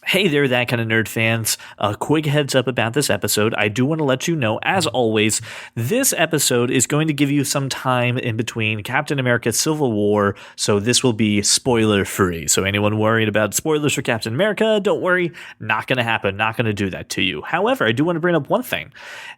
Hey there, That Kind of Nerd fans. A quick heads up about this episode. I do want to let you know, as always, this episode is going to give you some time in between Captain America Civil War, so this will be spoiler-free. So anyone worried about spoilers for Captain America, don't worry, not going to happen, not going to do that to you. However, I do want to bring up one thing.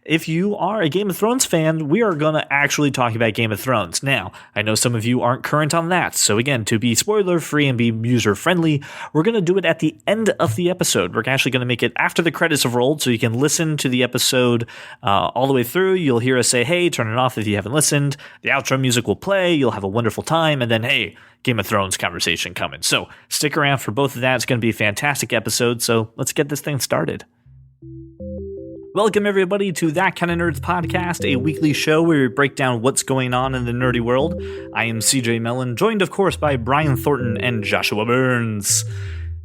If you are a Game of Thrones fan, we are going to actually talk about Game of Thrones. Now, I know some of you aren't current on that, so again, to be spoiler-free and be user-friendly, we're going to do it at the end of the episode. We're actually going to make it after the credits have rolled, so you can listen to the episode all the way through. You'll hear us say, hey, turn it off if you haven't listened. The outro music will play. You'll have a wonderful time. And then, hey, Game of Thrones conversation coming. So stick around for both of that. It's going to be a fantastic episode. So let's get this thing started. Welcome, everybody, to That Kind of Nerds podcast, a weekly show where we break down what's going on in the nerdy world. I am CJ Mellon, joined, of course, by Brian Thornton and Joshua Burns.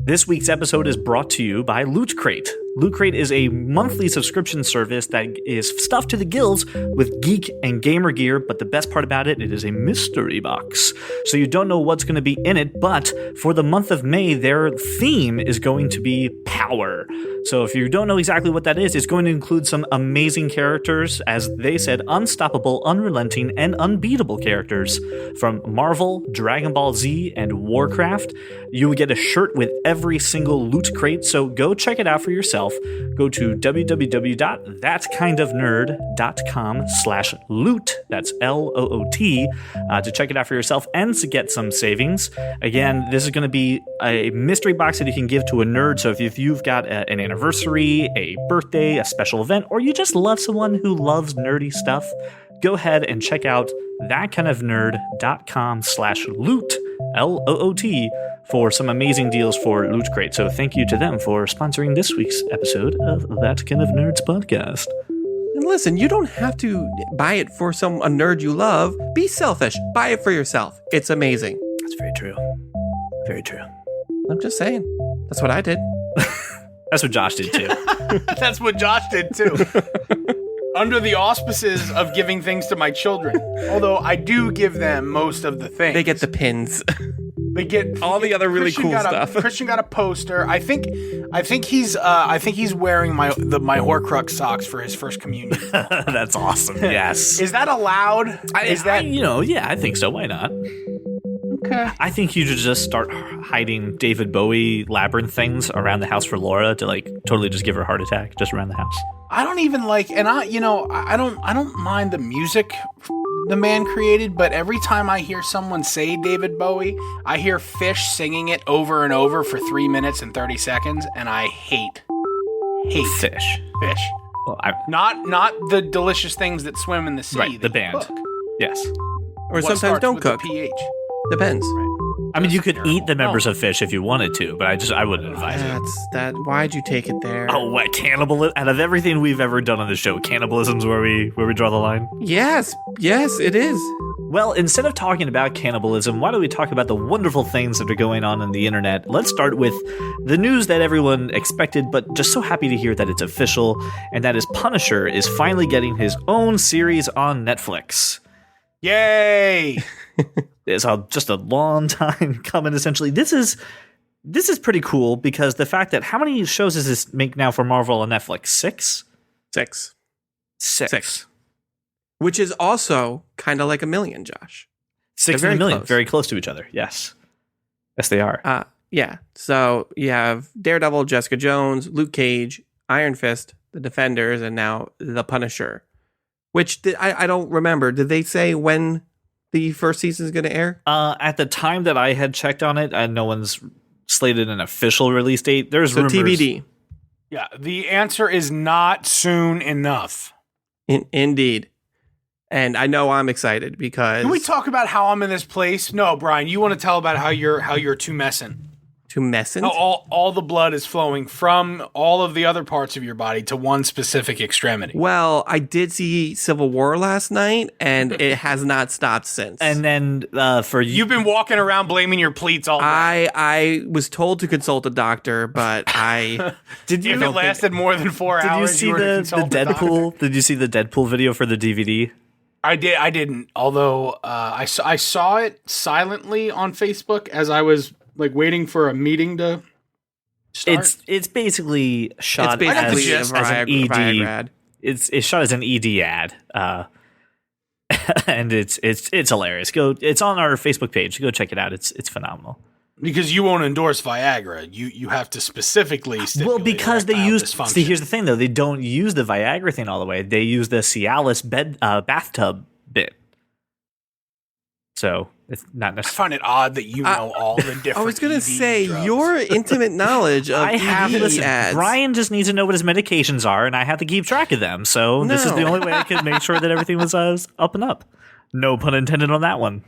This week's episode is brought to you by Loot Crate. Loot Crate is a monthly subscription service that is stuffed to the gills with geek and gamer gear, but the best part about it, it is a mystery box. So you don't know what's going to be in it, but for the month of May, their theme is going to be power. So if you don't know exactly what that is, it's going to include some amazing characters, as they said, unstoppable, unrelenting, and unbeatable characters from Marvel, Dragon Ball Z, and Warcraft. You will get a shirt with every single Loot Crate, so go check it out for yourself. Go to www.thatkindofnerd.com/loot, that's LOOT, to check it out for yourself and to get some savings. Again, this is going to be a mystery box that you can give to a nerd, so if you've got an anniversary, a birthday, a special event, or you just love someone who loves nerdy stuff, go ahead and check out thatkindofnerd.com/loot, LOOT, for some amazing deals for Loot Crate. So thank you to them for sponsoring this week's episode of That Kind of Nerds podcast. And listen, you don't have to buy it for a nerd you love. Be selfish. Buy it for yourself. It's amazing. That's very true. Very true. I'm just saying. That's what I did. That's what Josh did too. That's what Josh did too. Under the auspices of giving things to my children. Although I do give them most of the things. They get the pins. They get all the other really cool stuff. Christian got a poster. I think he's wearing my Horcrux socks for his first communion. That's awesome. Yes. Is that allowed? Yeah, I think so. Why not? Okay. I think you should just start hiding David Bowie labyrinth things around the house for Laura to totally just give her a heart attack just around the house. I don't even I don't mind the music the man created, but every time I hear someone say David Bowie, I hear Fish singing it over and over for 3 minutes and 30 seconds, and I hate Fish. Well, not the delicious things that swim in the sea. Right, the band. Cook. Yes. Or what sometimes don't cook. PH. Depends. Right. I mean, you could eat the members of Fish if you wanted to, but I wouldn't advise it. Why'd you take it there? Oh, what cannibalism? Out of everything we've ever done on the show, cannibalism's where we draw the line. Yes, it is. Well, instead of talking about cannibalism, why don't we talk about the wonderful things that are going on the internet? Let's start with the news that everyone expected, but just so happy to hear that it's official, and that is Punisher is finally getting his own series on Netflix. Yay! It's just a long time coming, essentially. This is pretty cool because the fact that how many shows does this make now for Marvel on Netflix? Six. Which is also kind of like a million, Josh. 6 and a million. Close. Very close to each other. Yes, they are. Yeah. So you have Daredevil, Jessica Jones, Luke Cage, Iron Fist, The Defenders, and now The Punisher. Which I don't remember. Did they say when the first season is going to air? At the time that I had checked on it, no one's slated an official release date. There's rumors. TBD. Yeah, the answer is not soon enough. Indeed. And I know I'm excited because... Can we talk about how I'm in this place? No, Brian, you want to tell about how you're tumescent. Tumescent? All the blood is flowing from all of the other parts of your body to one specific extremity. Well, I did see Civil War last night, and it has not stopped since. And then for you... You've been walking around blaming your pleats all day. I was told to consult a doctor, but I... If it lasted more than 4 hours, did you see the Deadpool? Did you see the Deadpool video for the DVD? I didn't. Although I saw it silently on Facebook as I was waiting for a meeting to start? It's basically shot It's basically as an ED. Viagra ad. It's shot as an ED ad, and it's hilarious. It's on our Facebook page. Go check it out. It's phenomenal. Because you won't endorse Viagra. You have to specifically stipulate because they erectile use. dysfunction. See, here's the thing though. They don't use the Viagra thing all the way. They use the Cialis bathtub bit. So it's not I necessarily. find it odd that you know all the different. I was going to ED say, drugs. your intimate knowledge of I have ED listen. ads. Brian just needs to know what his medications are, and I have to keep track of them. So this is No. the only way I could make sure that everything was up and up. No pun intended on that one.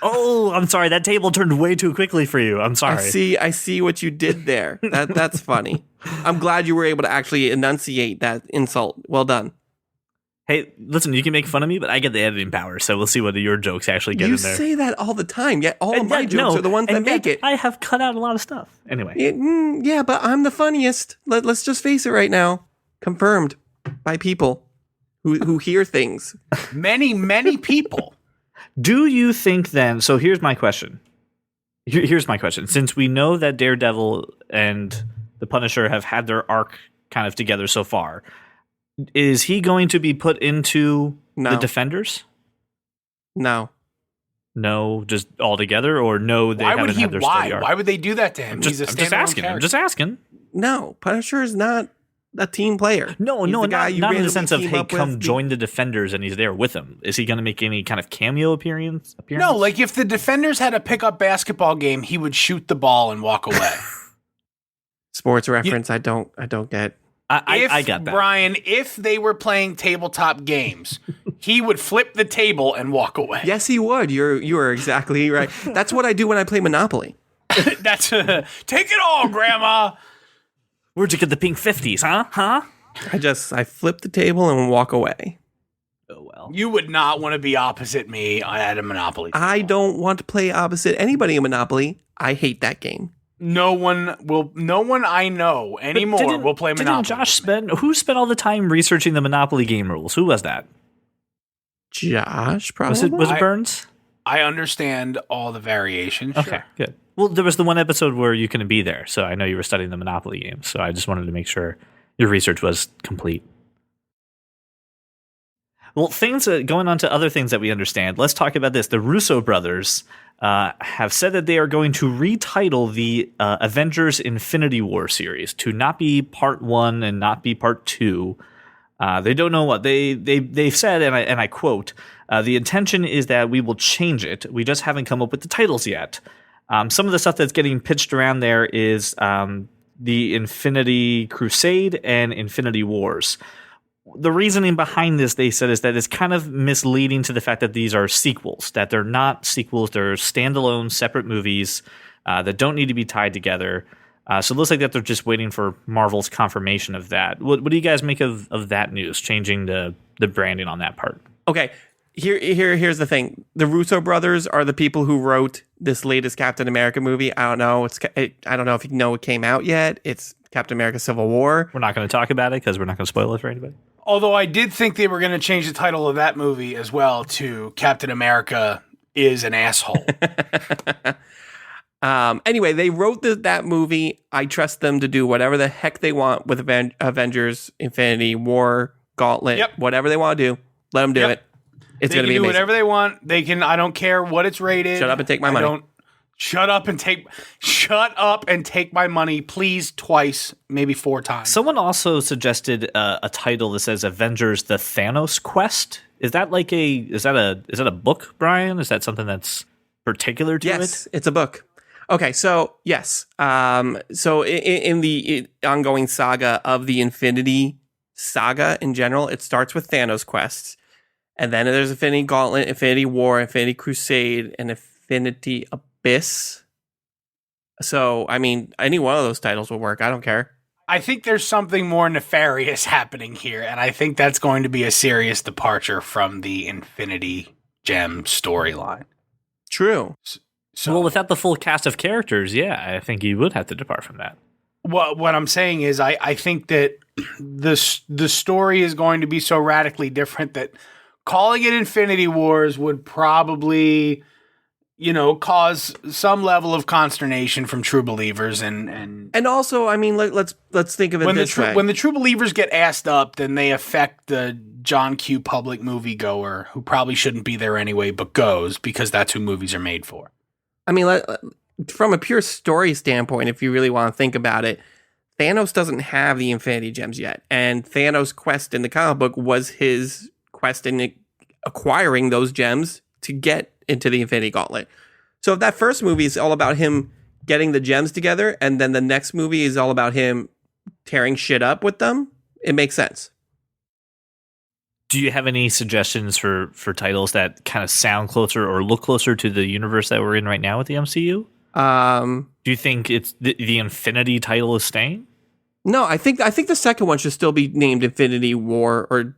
Oh, I'm sorry. That table turned way too quickly for you. I'm sorry. I see what you did there. That's funny. I'm glad you were able to actually enunciate that insult. Well done. Hey, listen, you can make fun of me, but I get the editing power, so we'll see whether your jokes actually get You in there. say that all the time, yet all of And my yet- jokes no, are the ones that and make yet it. I have cut out a lot of stuff. Anyway. Yeah, but I'm the funniest. Let's just face it right now. Confirmed by people who hear things. many people. Do you think then? So here's my question. Here's my question. Since we know that Daredevil and the Punisher have had their arc kind of together so far, is he going to be put into No. the Defenders? No. No, just all together, or no? They Why haven't would he? had their steady arc? Why would they do that to him? I'm just asking. I'm just asking. No. Punisher is not a team player. No, He's no, the guy not you in the randomly sense of team hey, up with. come join the Defenders, and he's there with them. Is he going to make any kind of cameo appearance? No, like if the Defenders had a pickup basketball game, he would shoot the ball and walk away. Sports reference. I don't get. I got that. Brian, if they were playing tabletop games, he would flip the table and walk away. Yes, he would. You are exactly right. That's what I do when I play Monopoly. That's take it all, Grandma. Where'd you get the pink 50s, huh? I flip the table and walk away. Oh well. You would not want to be opposite me at a Monopoly. I don't want to play opposite anybody in Monopoly. I hate that game. No one I know anymore will play Monopoly. Who spent all the time researching the Monopoly game rules? Who was that? Josh, probably. Was it Burns? I understand all the variations. Okay, Sure. good. Well, there was the one episode where you couldn't be there, so I know you were studying the Monopoly game. So I just wanted to make sure your research was complete. Well, going on to other things that we understand. Let's talk about this. The Russo brothers have said that they are going to retitle the Avengers Infinity War series to not be part 1 and not be part 2. They don't know what they've said, and I quote: "The intention is that we will change it. We just haven't come up with the titles yet." Some of the stuff that's getting pitched around there is the Infinity Crusade and Infinity Wars. The reasoning behind this, they said, is that it's kind of misleading to the fact that these are sequels, that they're not sequels, they're standalone, separate movies that don't need to be tied together. So it looks like that they're just waiting for Marvel's confirmation of that. What do you guys make of that news, changing the branding on that part? Okay, here's the thing. The Russo brothers are the people who wrote this latest Captain America movie. I don't know. I don't know if you know it came out yet. It's Captain America: Civil War. We're not going to talk about it because we're not going to spoil it for anybody. Although I did think they were going to change the title of that movie as well to Captain America is an Asshole. Anyway, they wrote that movie. I trust them to do whatever the heck they want with Avengers, Infinity War, Gauntlet, Yep. whatever they want to do. Let them do Yep. it. It's They going to can be do amazing. whatever they want. They can. I don't care what it's rated. Shut up and take my money. Shut up and take my money, please, twice, maybe 4 times. Someone also suggested a title that says Avengers: The Thanos Quest. Is that a book, Brian? Is that something that's particular to Yes, it? it's a book. Okay, so yes. So in the ongoing saga of the Infinity Saga in general, it starts with Thanos quests. And then there's Infinity Gauntlet, Infinity War, Infinity Crusade, and Infinity Abyss. So, I mean, any one of those titles will work. I don't care. I think there's something more nefarious happening here, and I think that's going to be a serious departure from the Infinity Gem storyline. True. So, Well, without the full cast of characters, yeah, I think you would have to depart from that. what I'm saying is, I think that the story is going to be so radically different that calling it Infinity Wars would probably cause some level of consternation from true believers, and also, I mean, let's think of it this way. When the true believers get assed up, then they affect the John Q. public moviegoer who probably shouldn't be there anyway, but goes because that's who movies are made for. I mean, from a pure story standpoint, if you really want to think about it, Thanos doesn't have the Infinity Gems yet, and Thanos' quest in the comic book was his quest in acquiring those gems to get into the Infinity Gauntlet. So if that first movie is all about him getting the gems together, and then the next movie is all about him tearing shit up with them, it makes sense. Do you have any suggestions for titles that kind of sound closer or look closer to the universe that we're in right now with the MCU? Do you think it's the Infinity title is staying? No, I think the second one should still be named Infinity War or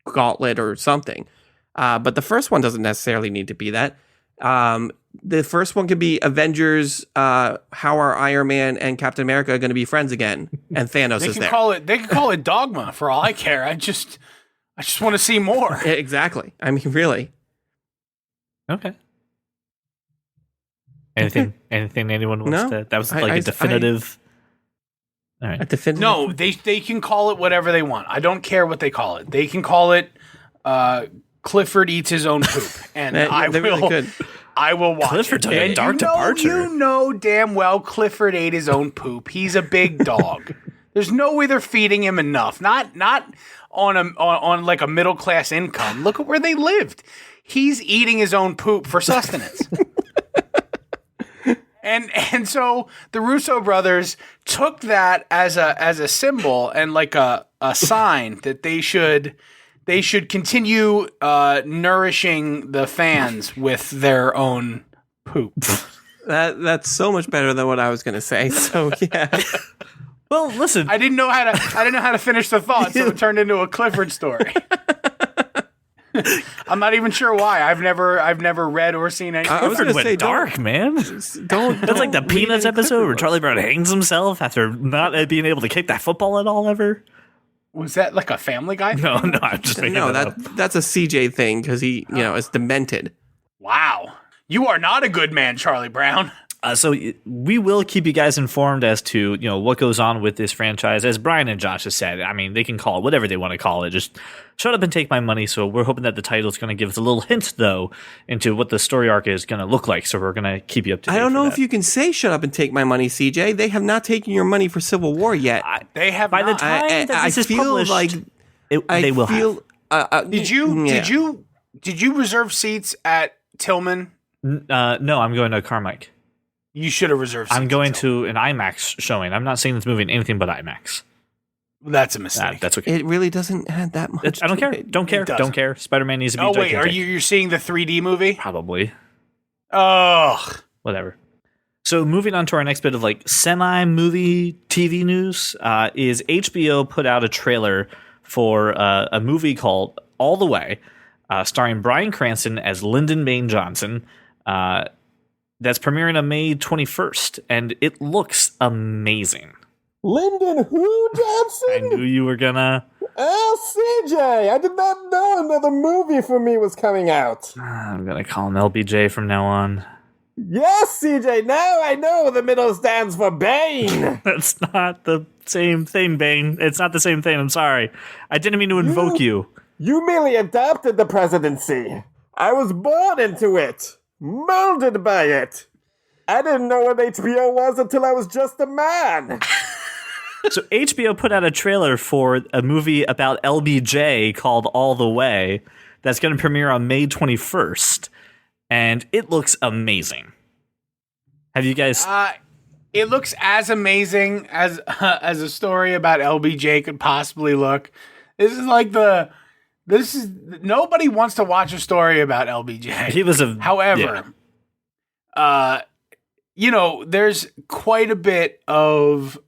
Gauntlet or something. But the first one doesn't necessarily need to be that. The first one could be Avengers. How are Iron Man and Captain America going to be friends again? And Thanos is there. They could call it Dogma for all I care. I just want to see more. Exactly. I mean, really. Okay. Anything anyone wants to? That was like a definitive. All right. A definitive. No, they can call it whatever they want. I don't care what they call it. They can call it Clifford eats his own poop, and I will. Really good. I will watch. Clifford took a dark departure. You know damn well Clifford ate his own poop. He's a big dog. There's no way they're feeding him enough. Not on like a middle class income. Look at where they lived. He's eating his own poop for sustenance. And so the Russo brothers took that as a symbol and like a sign that they should continue nourishing the fans with their own poop. That's so much better than what I was going to say. So yeah. Well, listen, I didn't know how to finish the thought, so it turned into a Clifford story. I'm not even sure why. I've never read or seen any. Clifford went dark, man. That's like the Peanuts episode where Charlie Brown hangs himself after not being able to kick that football at all ever. Was that like a Family Guy thing? No, I'm just making that up. That's a CJ thing because he, is demented. Wow, you are not a good man, Charlie Brown. So we will keep you guys informed as to what goes on with this franchise. As Brian and Josh have said, I mean, they can call it whatever they want to call it. Just shut up and take my money. So we're hoping that the title is going to give us a little hint, though, into what the story arc is going to look like. So we're going to keep you up to date. I don't know if you can say "shut up and take my money," CJ. They have not taken your money for Civil War yet. They have. By not. the time that this is published, like they will have. Did you reserve seats at Tillman? No, I'm going to Carmike. You should have reserved seats. I'm going to an IMAX showing. I'm not seeing this movie in anything but IMAX. That's a mistake. That's okay. It really doesn't add that much. I don't care. Don't care. Spider-Man needs to be. Oh wait, you're seeing the 3D movie? Probably. Ugh. Whatever. So moving on to our next bit of like semi-movie TV news is HBO put out a trailer for a movie called All the Way, starring Bryan Cranston as Lyndon Baines Johnson. That's premiering on May 21st, and it looks amazing. Lyndon who, Johnson? I knew you were gonna... Oh, CJ! I did not know another movie for me was coming out. I'm gonna call him LBJ from now on. Yes, CJ, now I know the middle stands for Bane. That's not the same thing, Bane. It's not the same thing, I'm sorry. I didn't mean to invoke you. You merely adopted the presidency. I was born into it. Molded by it. I didn't know what HBO was until I was just a man. So HBO put out a trailer for a movie about LBJ called All the Way that's going to premiere on May 21st. And it looks amazing. Have you guys... It looks as amazing as a story about LBJ could possibly look. Nobody wants to watch a story about LBJ. He was However, there's quite a bit of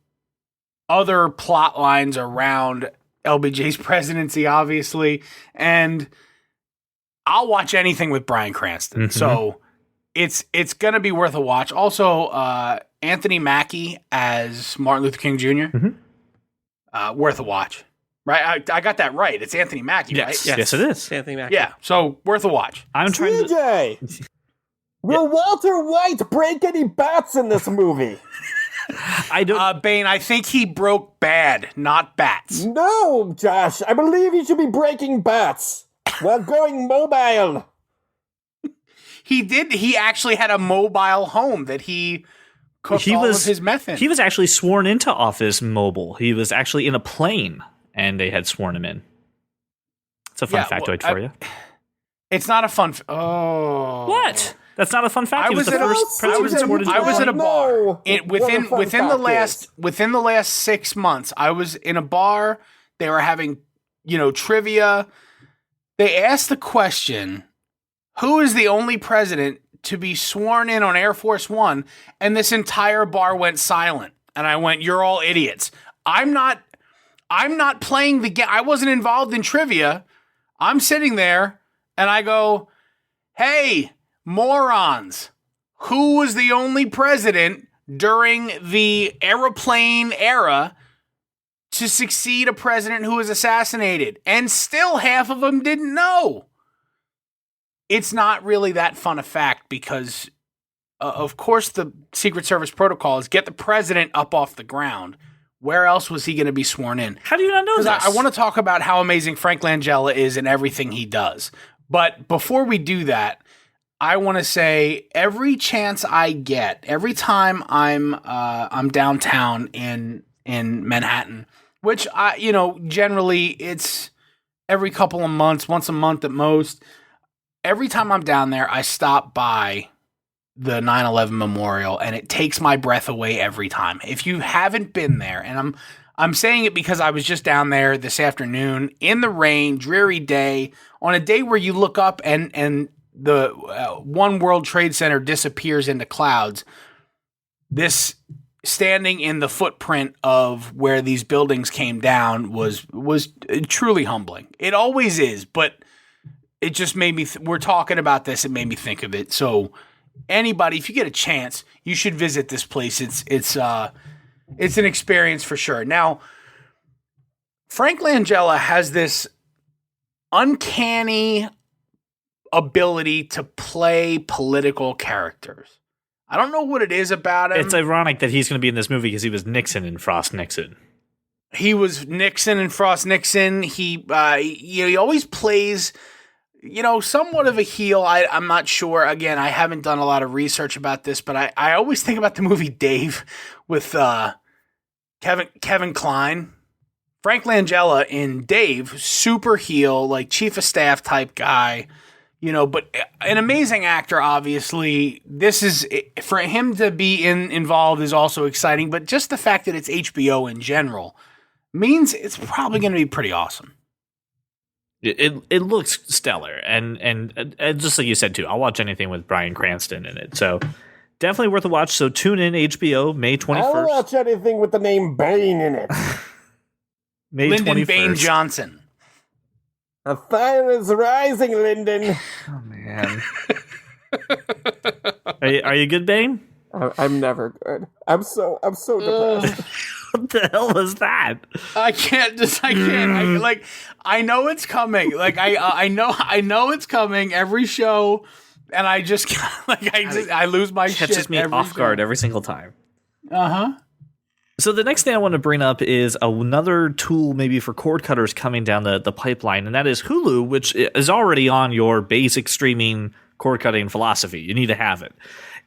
other plot lines around LBJ's presidency, obviously, and I'll watch anything with Bryan Cranston. Mm-hmm. So it's going to be worth a watch. Also, Anthony Mackie as Martin Luther King Jr. Mm-hmm. Worth a watch. Right, I got that right. It's Anthony Mackie, right? Yes, it is. Anthony Mackie. Yeah, so worth a watch. I'm trying CJ! Will Walter White break any bats in this movie? I don't. Bane, I think he broke bad, not bats. No, Josh. I believe he should be breaking bats while going mobile. He did. He actually had a mobile home that he cooked all of his meth in. He was actually sworn into office mobile. He was actually in a plane, and they had sworn him in. It's a fun factoid for you. It's not a fun. What? That's not a fun fact. He was the first president sworn into I was in a bar within the last 6 months. I was in a bar. They were having, trivia. They asked the question, "Who is the only president to be sworn in on Air Force One?" And this entire bar went silent. And I went, "You're all idiots. I'm not playing the game. I wasn't involved in trivia. I'm sitting there and I go, hey, morons, who was the only president during the airplane era to succeed a president who was assassinated?" And still half of them didn't know. It's not really that fun a fact because, of course, the Secret Service protocol is get the president up off the ground. Where else was he going to be sworn in? How do you not know this? I want to talk about how amazing Frank Langella is in everything he does. But before we do that, I want to say every chance I get, every time I'm downtown in Manhattan, which generally it's every couple of months, once a month at most. Every time I'm down there, I stop by the 9/11 memorial, and it takes my breath away every time. If you haven't been there, and I'm saying it because I was just down there this afternoon in the rain, dreary day, on a day where you look up and the One World Trade Center disappears into clouds. This standing in the footprint of where these buildings came down was truly humbling. It always is, but it just made me. We're talking about this. It made me think of it. So anybody, if you get a chance, you should visit this place. It's an experience for sure. Now, Frank Langella has this uncanny ability to play political characters. I don't know what it is about him. It's ironic that he's going to be in this movie because he was Nixon in Frost Nixon. He was Nixon in Frost Nixon. He always plays, somewhat of a heel. I'm not sure. Again, I haven't done a lot of research about this, but I always think about the movie Dave with Kevin Kline. Frank Langella in Dave, super heel, like chief of staff type guy, but an amazing actor, obviously. This is, for him to be involved is also exciting, but just the fact that it's HBO in general means it's probably going to be pretty awesome. It looks stellar, and just like you said too, I'll watch anything with Bryan Cranston in it. So definitely worth a watch. So tune in HBO May 21st. I'll watch anything with the name Bane in it. May Lyndon 21st. Bain Johnson. A fire is rising, Lyndon. Oh man, are you good, Bane? I'm never good. I'm so depressed. What the hell was that? I can't. I know it's coming. Like I know it's coming every show, and I just I lose my shit. Catches me off guard every single time. Uh-huh. So the next thing I want to bring up is another tool maybe for cord cutters coming down the pipeline, and that is Hulu, which is already on your basic streaming cord cutting philosophy. You need to have it.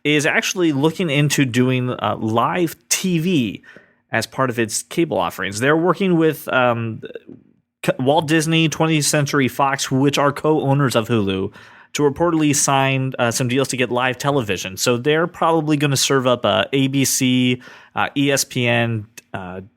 Is actually looking into doing live TV as part of its cable offerings. They're working with Walt Disney, 20th Century Fox, which are co-owners of Hulu, to reportedly sign some deals to get live television. So they're probably going to serve up ABC, ESPN,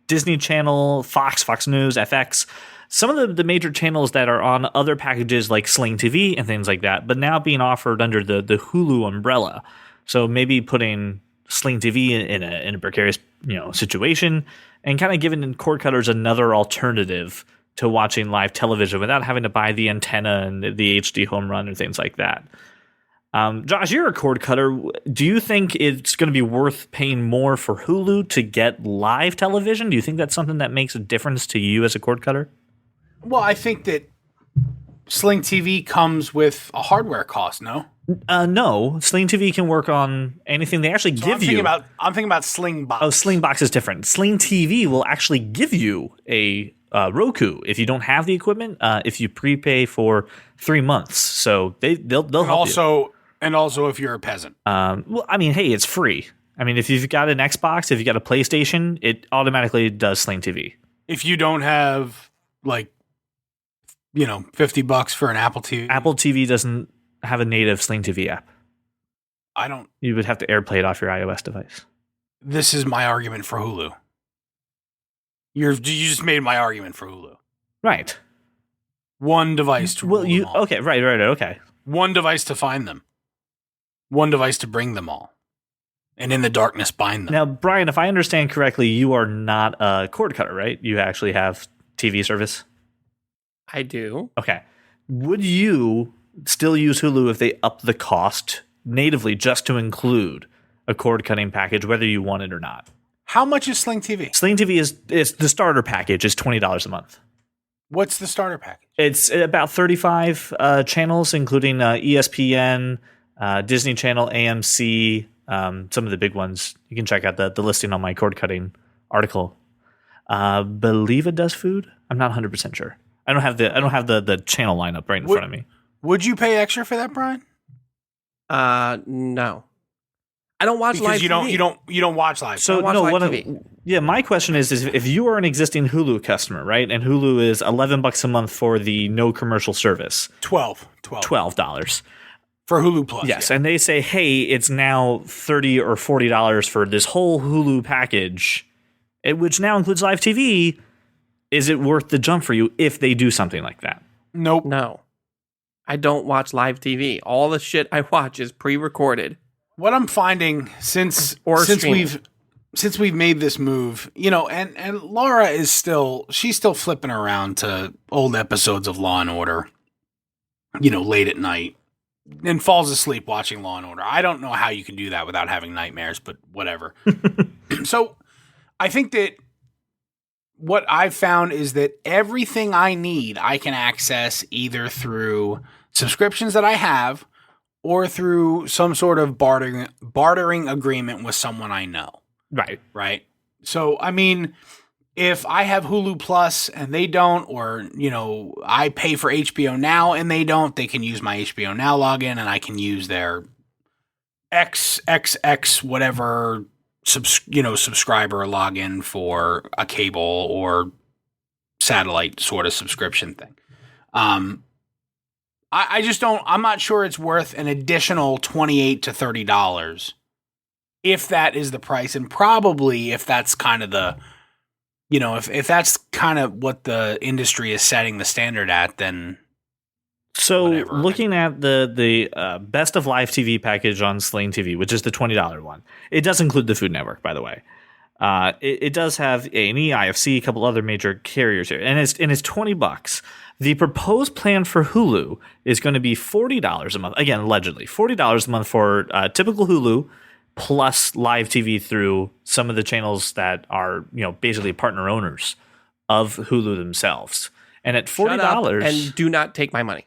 Disney Channel, Fox News, FX, some of the major channels that are on other packages like Sling TV and things like that, but now being offered under the Hulu umbrella. So maybe putting Sling TV in a precarious situation and kind of giving cord cutters another alternative to watching live television without having to buy the antenna and the HD home run and things like that. Josh, you're a cord cutter. Do you think it's going to be worth paying more for Hulu to get live television? Do you think that's something that makes a difference to you as a cord cutter? Well, I think that Sling TV comes with a hardware cost, no? No, Sling TV can work on anything. They actually give you. I'm thinking about Sling Box. Oh, Sling Box is different. Sling TV will actually give you a Roku if you don't have the equipment. If you prepay for 3 months, so they'll help you. And also if you're a peasant. Well, I mean, hey, it's free. I mean, if you've got an Xbox, if you got a PlayStation, it automatically does Sling TV. If you don't have $50 for an Apple TV. Apple TV doesn't have a native Sling TV app. I don't. You would have to AirPlay it off your iOS device. This is my argument for Hulu. You just made my argument for Hulu. Right. One device to rule them all. Okay, right, okay. One device to find them. One device to bring them all. And in the darkness bind them. Now, Brian, if I understand correctly, you are not a cord cutter, right? You actually have TV service? I do. Okay. Would you still use Hulu if they up the cost natively just to include a cord cutting package, whether you want it or not? How much is Sling TV? Sling TV is the starter package is $20 a month. What's the starter package? It's about 35 channels, including ESPN, Disney Channel, AMC, some of the big ones. You can check out the listing on my cord cutting article. Believe it does food. I'm not 100% sure. I don't have the channel lineup right in front of me. Would you pay extra for that, Brian? No. I don't watch live TV. You don't watch live. So watch no, live what TV. Yeah, my question is if you are an existing Hulu customer, right? And Hulu is $11 a month for the no commercial service. $12 for Hulu Plus. Yes, yeah. and they say, hey, it's now $30 or $40 for this whole Hulu package, which now includes live TV. Is it worth the jump for you if they do something like that? Nope. No. I don't watch live TV. All the shit I watch is pre-recorded. What I'm finding since we've made this move, and Laura is still flipping around to old episodes of Law and Order, late at night, and falls asleep watching Law and Order. I don't know how you can do that without having nightmares, but whatever. So I think that what I've found is that everything I need, I can access either through subscriptions that I have or through some sort of bartering agreement with someone I know. Right. So, I mean, if I have Hulu Plus and they don't, or, I pay for HBO Now and they don't, they can use my HBO Now login and I can use their XXX whatever subscriber login for a cable or satellite sort of subscription thing. I just don't. I'm not sure it's worth an additional $28 to $30 if that is the price, and probably if that's kind of the, if that's kind of what the industry is setting the standard at, then. So whatever. Looking at the best of live TV package on Sling TV, which is the $20 one, it does include the Food Network, by the way. It does have A&E, IFC, a couple other major carriers here, and it's $20. The proposed plan for Hulu is going to be $40 a month. Again, allegedly $40 a month for typical Hulu, plus live TV through some of the channels that are basically partner owners of Hulu themselves. And at $40, Shut up and do not take my money.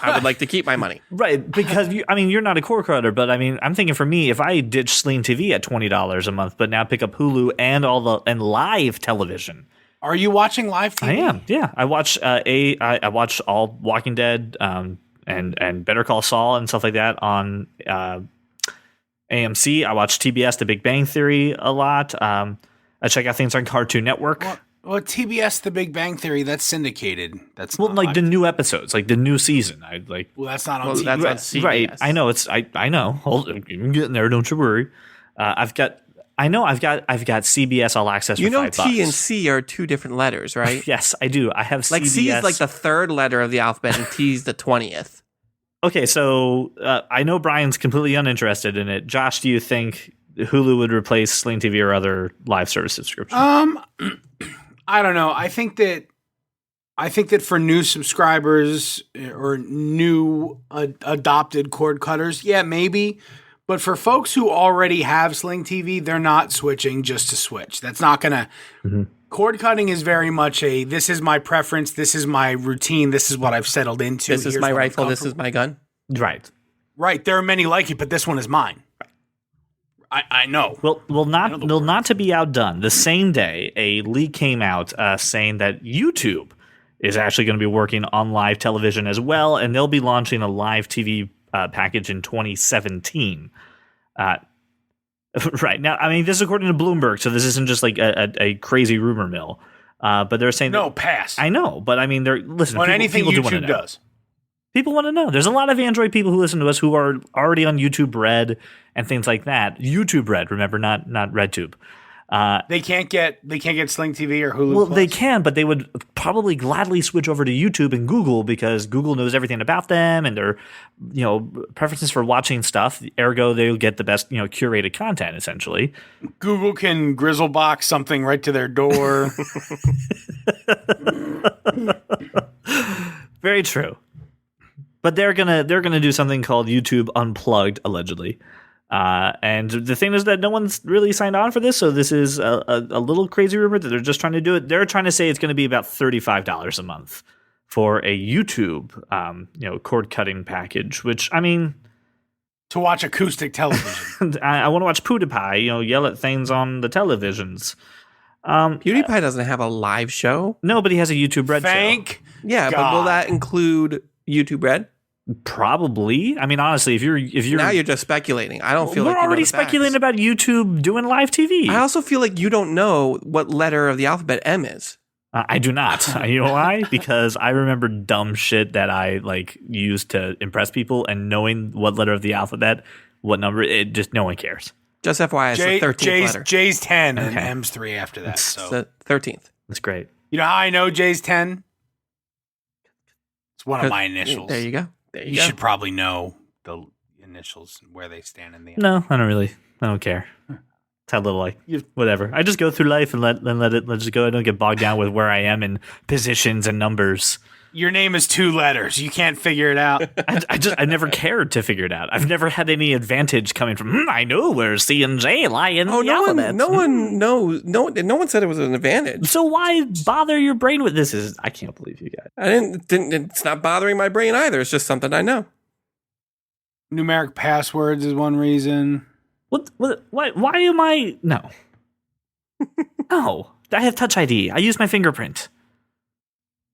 I would like to keep my money. Right, because you're not a cord cutter, but I'm thinking for me, if I ditch Sling TV at $20 a month, but now pick up Hulu and live television. Are you watching live TV? I am. Yeah, I watch I watch all Walking Dead and Better Call Saul and stuff like that on AMC. I watch TBS, The Big Bang Theory a lot. I check out things on Cartoon Network. Well, TBS, The Big Bang Theory, that's syndicated. That's well, not like live. the new episodes, like the new season. Well, that's not on Well, TV. that's on CBS. Right. I know. I know. I'm getting there. Don't you worry. I've got CBS All Access for $5. T and C are two different letters, right? Yes, I do. I have Like CBS. C is like the third letter of the alphabet and T is the 20th. Okay, so I know Brian's completely uninterested in it. Josh, do you think Hulu would replace Sling TV or other live service subscriptions? I don't know. I think that for new subscribers or new adopted cord cutters, yeah, maybe. But for folks who already have Sling TV, they're not switching just to switch. That's not going to. Mm-hmm. Cord cutting is very much this is my preference. This is my routine. This is what I've settled into. This is my rifle. This is my gun. Right. Right. There are many like it, but this one is mine. I know. Well, not to be outdone. The same day, a leak came out saying that YouTube is actually going to be working on live television as well, and they'll be launching a live TV package in 2017. Right now, I mean, this is according to Bloomberg, so this isn't just like a crazy rumor mill. But they're saying pass. I know, but I mean, listen. On anything people YouTube does. People want to know. There's a lot of Android people who listen to us who are already on YouTube Red and things like that. YouTube Red, remember, not RedTube. They can't get Sling TV or Hulu. Well, Plus? they can, but they would probably gladly switch over to YouTube and Google because Google knows everything about them and their preferences for watching stuff. Ergo, they'll get the best curated content essentially. Google can Grizzlebox something right to their door. Very true. But they're gonna do something called YouTube Unplugged, allegedly. And the thing is that no one's really signed on for this, so this is a little crazy rumor that they're just trying to do it. They're trying to say it's going to be about $35 a month for a YouTube cord cutting package. Which I mean, to watch acoustic television. I want to watch PewDiePie, yell at things on the televisions. PewDiePie doesn't have a live show. No, but he has a YouTube Red show. Yeah, God. but will that include YouTube Red? Probably. I mean, honestly, if you're now you're just speculating. I don't feel we're like already speculating about YouTube doing live TV. I also feel like you don't know what letter of the alphabet M is. I do not. You know why? Because I remember dumb shit that I used to impress people, and knowing what letter of the alphabet, what number, it just no one cares. Just FYI, it's the 13th letter. J's 10 and M's 3 after that. So it's the 13th. That's great. You know how I know J's 10? It's one of my initials. There you go. You should probably know the initials and where they stand in the. No, I don't really. I don't care. It's a little whatever. I just go through life and let it just go. I don't get bogged down with where I am in positions and numbers. Your name is 2 letters. You can't figure it out. I never cared to figure it out. I've never had any advantage coming from. I know where C and J lie in the alphabet. No one knows. No one said it was an advantage. So why bother your brain with this? I can't believe you guys. I didn't. It's not bothering my brain either. It's just something I know. Numeric passwords is one reason. What? Why am I? No. No. I have Touch ID. I use my fingerprint.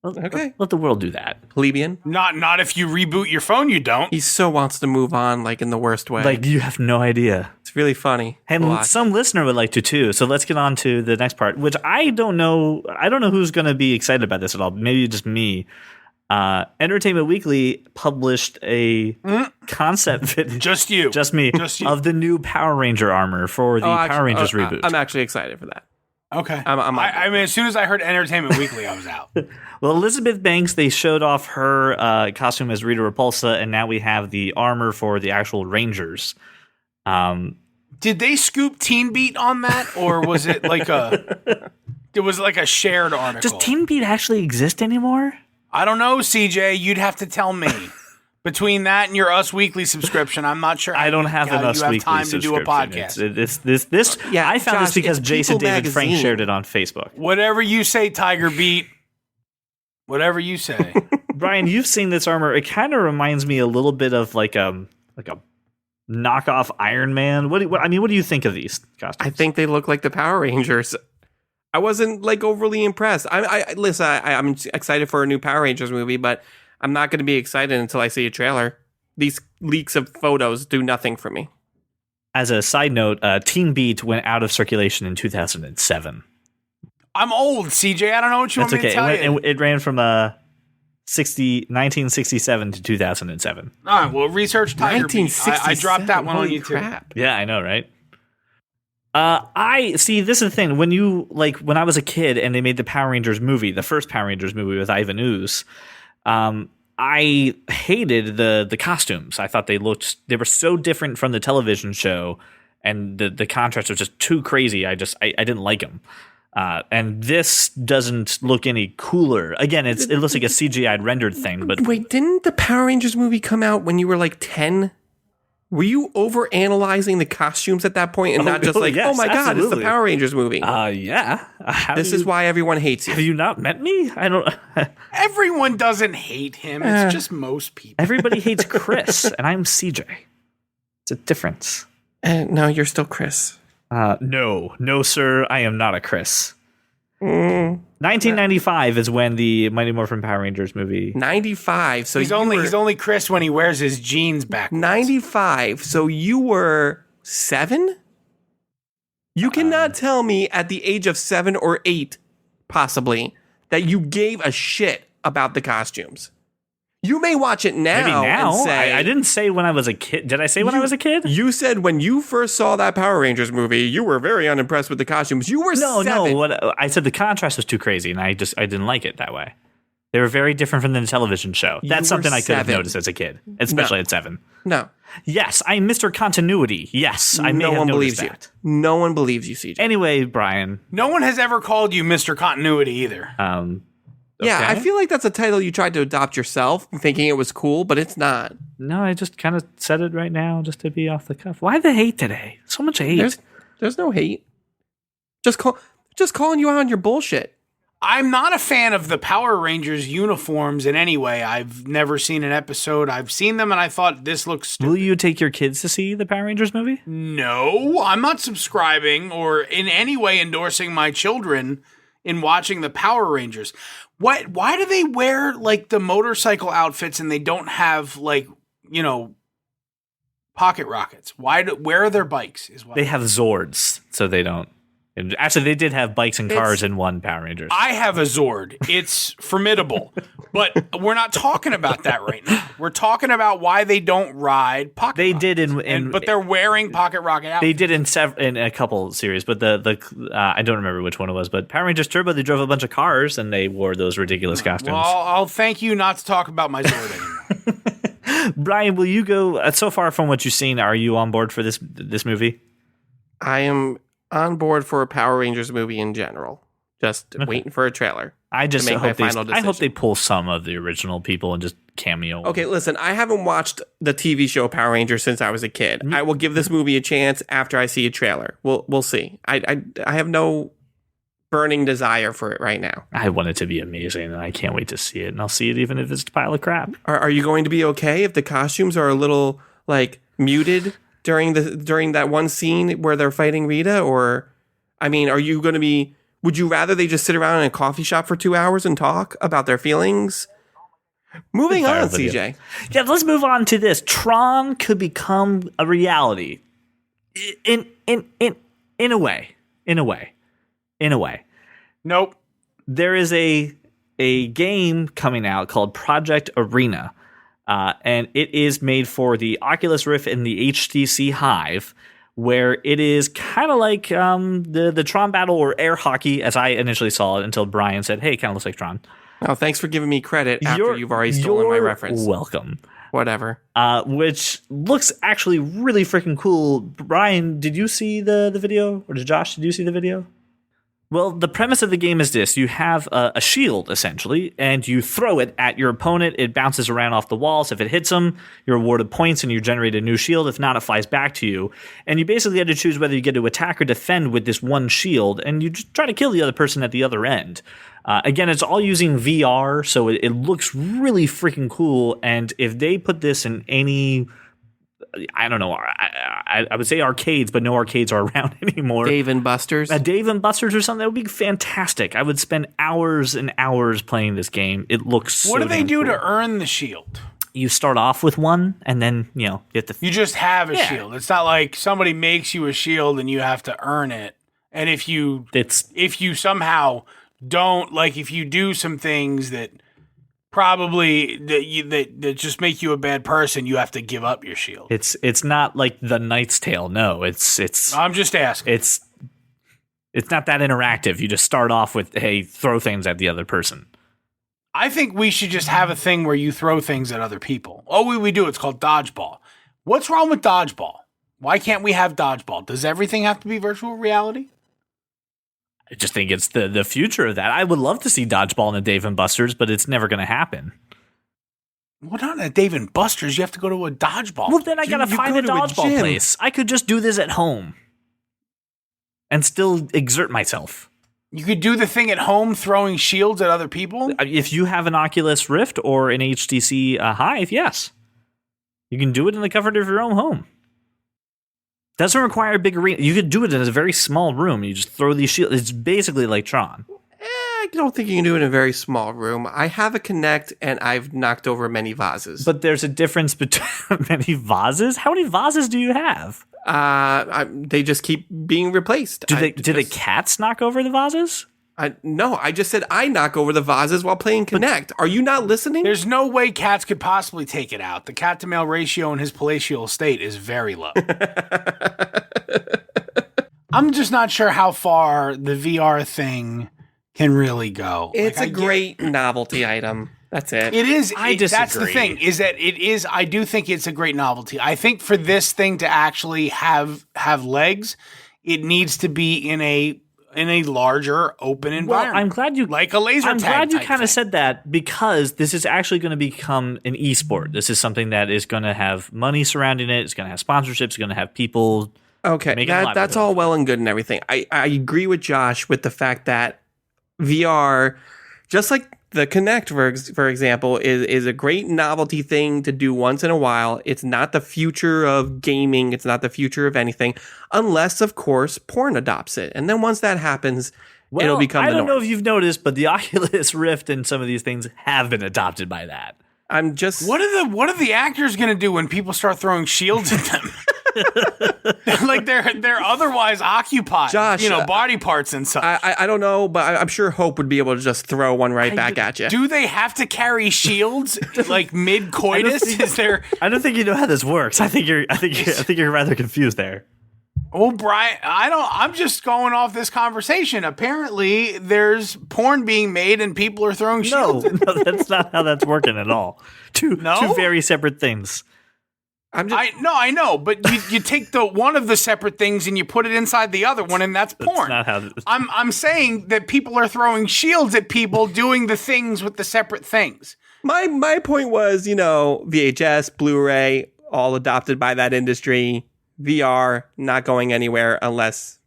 Okay. Let the world do that. Plebeian. Not if you reboot your phone, you don't. He so wants to move on, in the worst way. You have no idea. It's really funny. And some listener would like to too. So let's get on to the next part, which I don't know. I don't know who's going to be excited about this at all. Maybe just me. Entertainment Weekly published a concept video. Just you. Just me. Just you. Of the new Power Ranger armor for the Power Rangers reboot. I'm actually excited for that. Okay. I mean, as soon as I heard Entertainment Weekly, I was out. Well, Elizabeth Banks, they showed off her costume as Rita Repulsa, and now we have the armor for the actual Rangers. Did they scoop Teen Beat on that, or was it it was like a shared article? Does Teen Beat actually exist anymore? I don't know, CJ. You'd have to tell me. Between that and your Us Weekly subscription, I'm not sure. I don't have an Us Weekly time subscription. To do a podcast. This. Yeah, I found Josh, this because it's Jason People David Frank Magazine. shared it on Facebook. Whatever you say, Tiger Beat. Whatever you say. Brian, you've seen this armor. It kind of reminds me a little bit of like a knockoff Iron Man. What do you think of these costumes? I think they look like the Power Rangers. I wasn't overly impressed. Listen, I'm excited for a new Power Rangers movie, but I'm not going to be excited until I see a trailer. These leaks of photos do nothing for me. As a side note, Teen Beat went out of circulation in 2007. I'm old, CJ. I don't know what you That's want me okay. to tell you. It ran from 1967 to 2007. All right, well, research Tiger Beat. 1967. I dropped that one on Holy YouTube. crap. Yeah, I know, right? I see. This is the thing. When when I was a kid and they made the Power Rangers movie, the first Power Rangers movie with Ivan Ooze, I hated the costumes. I thought they were so different from the television show, and the contrast was just too crazy. I didn't like them. And this doesn't look any cooler. Again, it looks like a CGI rendered thing. But wait, didn't the Power Rangers movie come out when you were 10? Were you over analyzing the costumes at that point and not just like, yes, oh my God, it's the absolutely. Power Rangers movie? Yeah. This is why everyone hates Have you. you not met me? I don't. Everyone doesn't hate him. It's just most people. Everybody hates Chris, and I'm CJ. It's a difference. No, you're still Chris. No, sir. I am not a Chris. 1995 is when the Mighty Morphin Power Rangers movie. 95. So He's only Chris when he wears his jeans back. 95. So you were 7? You cannot tell me at the age of 7 or 8, possibly, that you gave a shit about the costumes. You may watch it now, Maybe now. and say... I didn't say when I was a kid. Did I say when I was a kid? You said when you first saw that Power Rangers movie, you were very unimpressed with the costumes. You were 7. No. What I said, the contrast was too crazy, and I didn't like it that way. They were very different from the television show. You That's were something I could have 7. noticed as a kid, especially at 7. No. Yes, I'm Mr. Continuity. Yes, I may No have one noticed believes that. you. No one believes you, CJ. Anyway, Brian. No one has ever called you Mr. Continuity either. Yeah, okay. I feel like that's a title you tried to adopt yourself, thinking it was cool, but it's not. No, I just kind of said it right now just to be off the cuff. Why the hate today? So much hate. There's no hate. Just calling you out on your bullshit. I'm not a fan of the Power Rangers uniforms in any way. I've never seen an episode. I've seen them and I thought this looks stupid. Will you take your kids to see the Power Rangers movie? No, I'm not subscribing or in any way endorsing my children in watching the Power Rangers. Why do they wear like the motorcycle outfits and they don't have like, pocket rockets? Where are their bikes? They have Zords, so they don't. And actually, they did have bikes and cars in one Power Rangers. I have a Zord. It's formidable. But we're not talking about that right now. We're talking about why they don't ride pocket They rockets. did but they're wearing pocket rocket outfits. They did in a couple series, but the I don't remember which one it was. But Power Rangers Turbo, they drove a bunch of cars and they wore those ridiculous costumes. Well, I'll thank you not to talk about my Zord anymore. Brian, will you go? So far from what you've seen, are you on board for this movie? I am on board for a Power Rangers movie in general. Just waiting for a trailer. I just make my hope final I hope decision. they pull some of the original people and just cameo. Okay, listen, I haven't watched the TV show Power Rangers since I was a kid. I will give this movie a chance after I see a trailer. We'll see. I have no burning desire for it right now. I want it to be amazing, and I can't wait to see it. And I'll see it even if it's a pile of crap. Are you going to be okay if the costumes are a little like muted during that one scene where they're fighting Rita? Or, I mean, are you going to be? Would you rather they just sit around in a coffee shop for 2 hours and talk about their feelings? Moving on, CJ. Yeah, let's move on to this. Tron could become a reality. In a way. Nope. There is a game coming out called Project Arena, and it is made for the Oculus Rift and the HTC Hive, where it is kind of like the Tron Battle or air hockey, as I initially saw it, until Brian said, hey, it kind of looks like Tron. Oh, thanks for giving me credit after you've already stolen my reference. You're welcome. Whatever. Which looks actually really freaking cool. Brian, did you see the video? Or Josh, did you see the video? Well, the premise of the game is this. You have a shield, essentially, and you throw it at your opponent. It bounces around off the walls. If it hits them, you're awarded points and you generate a new shield. If not, it flies back to you. And you basically have to choose whether you get to attack or defend with this one shield, and you just try to kill the other person at the other end. Again, it's all using VR, so it looks really freaking cool. And if they put this in any... I don't know. I would say arcades, but no arcades are around anymore. Dave and Buster's? Dave and Buster's or something. That would be fantastic. I would spend hours and hours playing this game. It looks so What do they do cool. to earn the shield? You start off with one, and then, you have to... You just have a Yeah. shield. It's not like somebody makes you a shield and you have to earn it. And if you somehow don't, like if you do some things that probably that just make you a bad person, you have to give up your shield. It's not like the Knight's Tale. No, it's I'm just asking. it's not that interactive. You just start off with, hey, throw things at the other person. I think we should just have a thing where you throw things at other people. Oh, we do. It's called dodgeball. What's wrong with dodgeball? Why can't we have dodgeball? Does everything have to be virtual reality? I just think it's the future of that. I would love to see dodgeball in a Dave and Buster's, but it's never going to happen. Well, not at Dave and Buster's. You have to go to a dodgeball. Well, then I gotta you find go a to a dodgeball gym. place. I could just do this at home and still exert myself. You could do the thing at home, throwing shields at other people. If you have an Oculus Rift or an HTC Hive, yes. You can do it in the comfort of your own home. Doesn't require a big arena. You could do it in a very small room. You just throw these shields. It's basically like Tron. I don't think you can do it in a very small room. I have a Kinect, and I've knocked over many vases. But there's a difference between many vases. How many vases do you have? They just keep being replaced. Do the cats knock over the vases? No, I just said I knock over the vases while playing Kinect. Are you not listening? There's no way cats could possibly take it out. The cat to male ratio in his palatial estate is very low. I'm just not sure how far the VR thing can really go. It's a great novelty item. That's it. It is. I disagree. That's the thing, is that it is. I do think it's a great novelty. I think for this thing to actually have legs, it needs to be in a larger open environment. Well, I'm glad you like a laser I'm tag glad you type kind of thing. said that, because this is actually going to become an esport. This is something that is going to have money surrounding it. It's going to have sponsorships. It's going to have people. Okay, making a that's livelihood. all well and good and everything. I agree with Josh with the fact that VR, just like the Kinect, for example, is a great novelty thing to do once in a while. It's not the future of gaming. It's not the future of anything, unless, of course, porn adopts it. And then once that happens, it'll become I the don't norm. know if you've noticed, but the Oculus Rift and some of these things have been adopted by that. I'm just... What are the actors going to do when people start throwing shields at them? Like they're otherwise occupied, Josh, body parts and such. I don't know, but I'm sure Hope would be able to just throw one right back at you. Do they have to carry shields like mid coitus? Is there? I don't think you know how this works. I think you're rather confused there. Oh, Brian, I'm just going off this conversation. Apparently, there's porn being made and people are throwing No, shields. that's not how that's working at all. Two very separate things. I know, but you take the one of the separate things and you put it inside the other one, and that's porn. That's not how. I'm saying that people are throwing shields at people doing the things with the separate things. My point was, VHS, Blu-ray, all adopted by that industry. VR not going anywhere unless,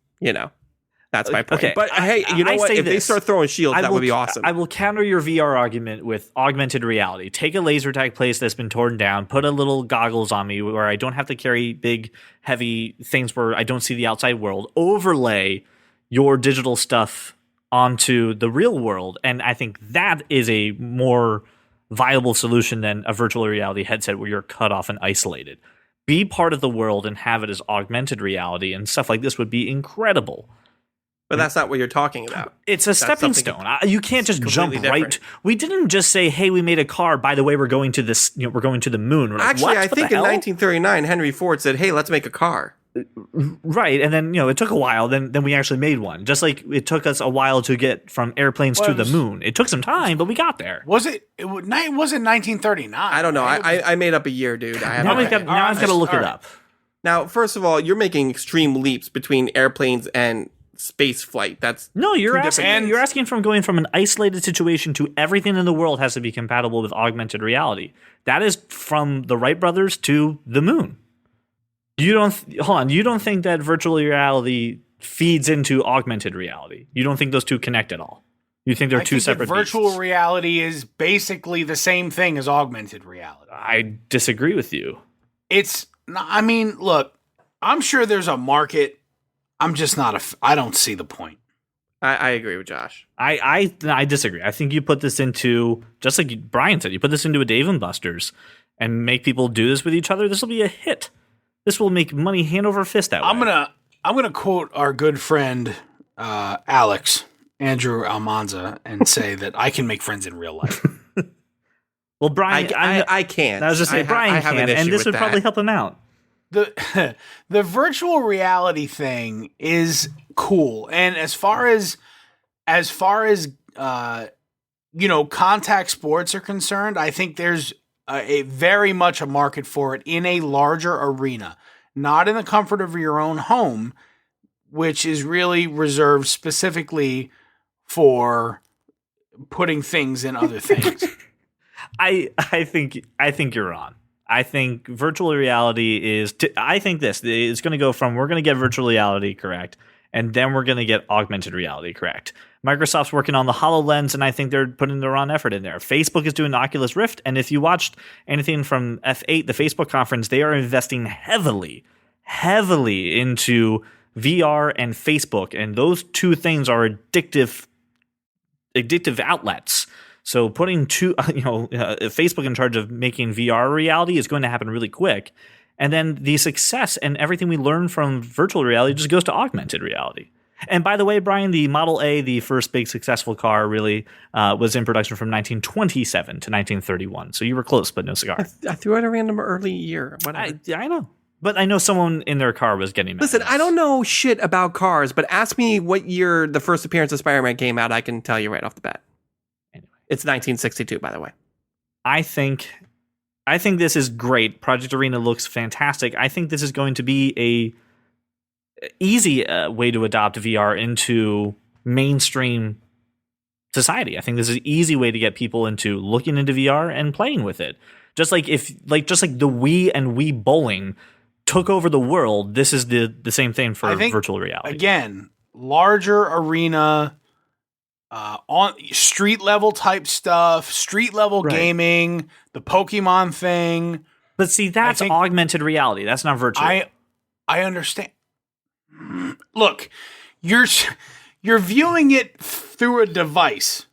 that's my point. Okay, But hey, you know I what? say If they this. start throwing shields, that would be awesome. I will counter your VR argument with augmented reality. Take a laser tag place that's been torn down, put a little goggles on me where I don't have to carry big, heavy things where I don't see the outside world, overlay your digital stuff onto the real world. And I think that is a more viable solution than a virtual reality headset where you're cut off and isolated. Be part of the world and have it as augmented reality, and stuff like this would be incredible. But that's not what you're talking about. It's a stepping something stone. You can't just jump completely right. different. We didn't just say, "Hey, we made a car. By the way, we're going to this. We're going to the moon." We're like, Actually, what? I What think the in hell? 1939, Henry Ford said, "Hey, let's make a car." Right, and then it took a while. Then we actually made one. Just like it took us a while to get from airplanes to the moon. It took some time, but we got there. Was it? It wasn't 1939. I don't know. I made up a year, dude. I have Now no I've got idea. now I've got to look it All right. up. Now, first of all, you're making extreme leaps between airplanes and space flight. That's No, you're two asking. different things. You're asking from going from an isolated situation to everything in the world has to be compatible with augmented reality. That is from the Wright brothers to the moon. You don't hold on. You don't think that virtual reality feeds into augmented reality? You don't think those two connect at all? You think they're I two think that separate virtual beasts? reality is basically the same thing as augmented reality. I disagree with you. I mean, look, I'm sure there's a market. I'm just not I don't see the point. I agree with Josh. I disagree. I think you put this into, just like Brian said, you put this into a Dave and Buster's and make people do this with each other. This will be a hit. This will make money hand over fist that way. I'm gonna quote our good friend Alex Andrew Almanza and say that I can make friends in real life. Well, Brian, I can't. I was just saying, Brian have an can, and issue this with would that. probably help him out. The virtual reality thing is cool, and as far as contact sports are concerned, I think there's a very much a market for it in a larger arena, not in the comfort of your own home, which is really reserved specifically for putting things in other things. I think you're on. I think virtual reality is. I think this is going to go from we're going to get virtual reality correct, and then we're going to get augmented reality correct. Microsoft's working on the HoloLens, and I think they're putting their own effort in there. Facebook is doing the Oculus Rift, and if you watched anything from F8, the Facebook conference, they are investing heavily into VR and Facebook, and those two things are addictive outlets. So putting Facebook in charge of making VR reality is going to happen really quick. And then the success and everything we learn from virtual reality just goes to augmented reality. And by the way, Brian, the Model A, the first big successful car, really was in production from 1927 to 1931. So you were close, but no cigar. I threw out a random early year. I know. But I know someone in their car was getting mad. Listen, I don't know shit about cars, but ask me what year the first appearance of Spider-Man came out. I can tell you right off the bat. It's 1962, by the way. I think this is great. Project Arena looks fantastic. I think this is going to be a easy way to adopt VR into mainstream society. I think this is an easy way to get people into looking into VR and playing with it. Just like the Wii and Wii bowling took over the world, this is the same thing for virtual reality. Again, larger arena. On street level type stuff, street level gaming, the Pokemon thing. But see, that's augmented reality. That's not virtual. I understand. Look, you're viewing it through a device,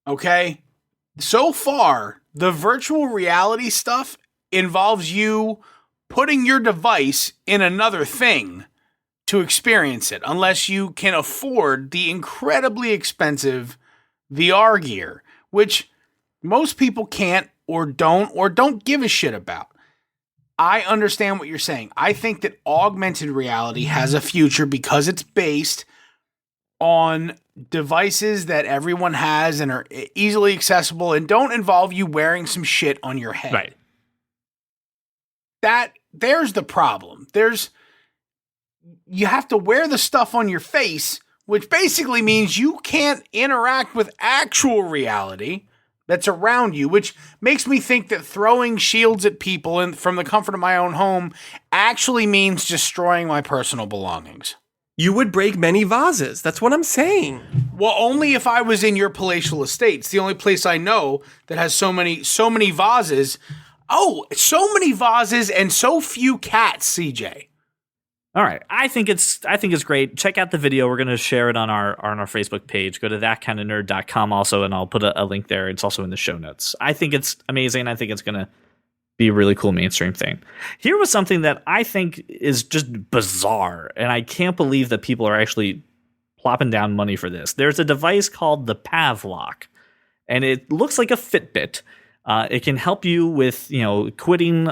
okay? So far, the virtual reality stuff involves you putting your device in another thing to experience it, unless you can afford the incredibly expensive VR gear, which most people can't or don't give a shit about. I understand what you're saying. I think that augmented reality has a future because it's based on devices that everyone has and are easily accessible and don't involve you wearing some shit on your head. Right. There's the problem. You have to wear the stuff on your face, which basically means you can't interact with actual reality that's around you, which makes me think that throwing shields at people from the comfort of my own home actually means destroying my personal belongings. You would break many vases. That's what I'm saying. Well, only if I was in your palatial estate. It's the only place I know that has so many vases. Oh, so many vases and so few cats, CJ. All right. I think it's great. Check out the video. We're going to share it on our Facebook page. Go to thatkindofnerd.com also, and I'll put a link there. It's also in the show notes. I think it's amazing. I think it's going to be a really cool mainstream thing. Here was something that I think is just bizarre, and I can't believe that people are actually plopping down money for this. There's a device called the Pavlok, and it looks like a Fitbit. It can help you with, quitting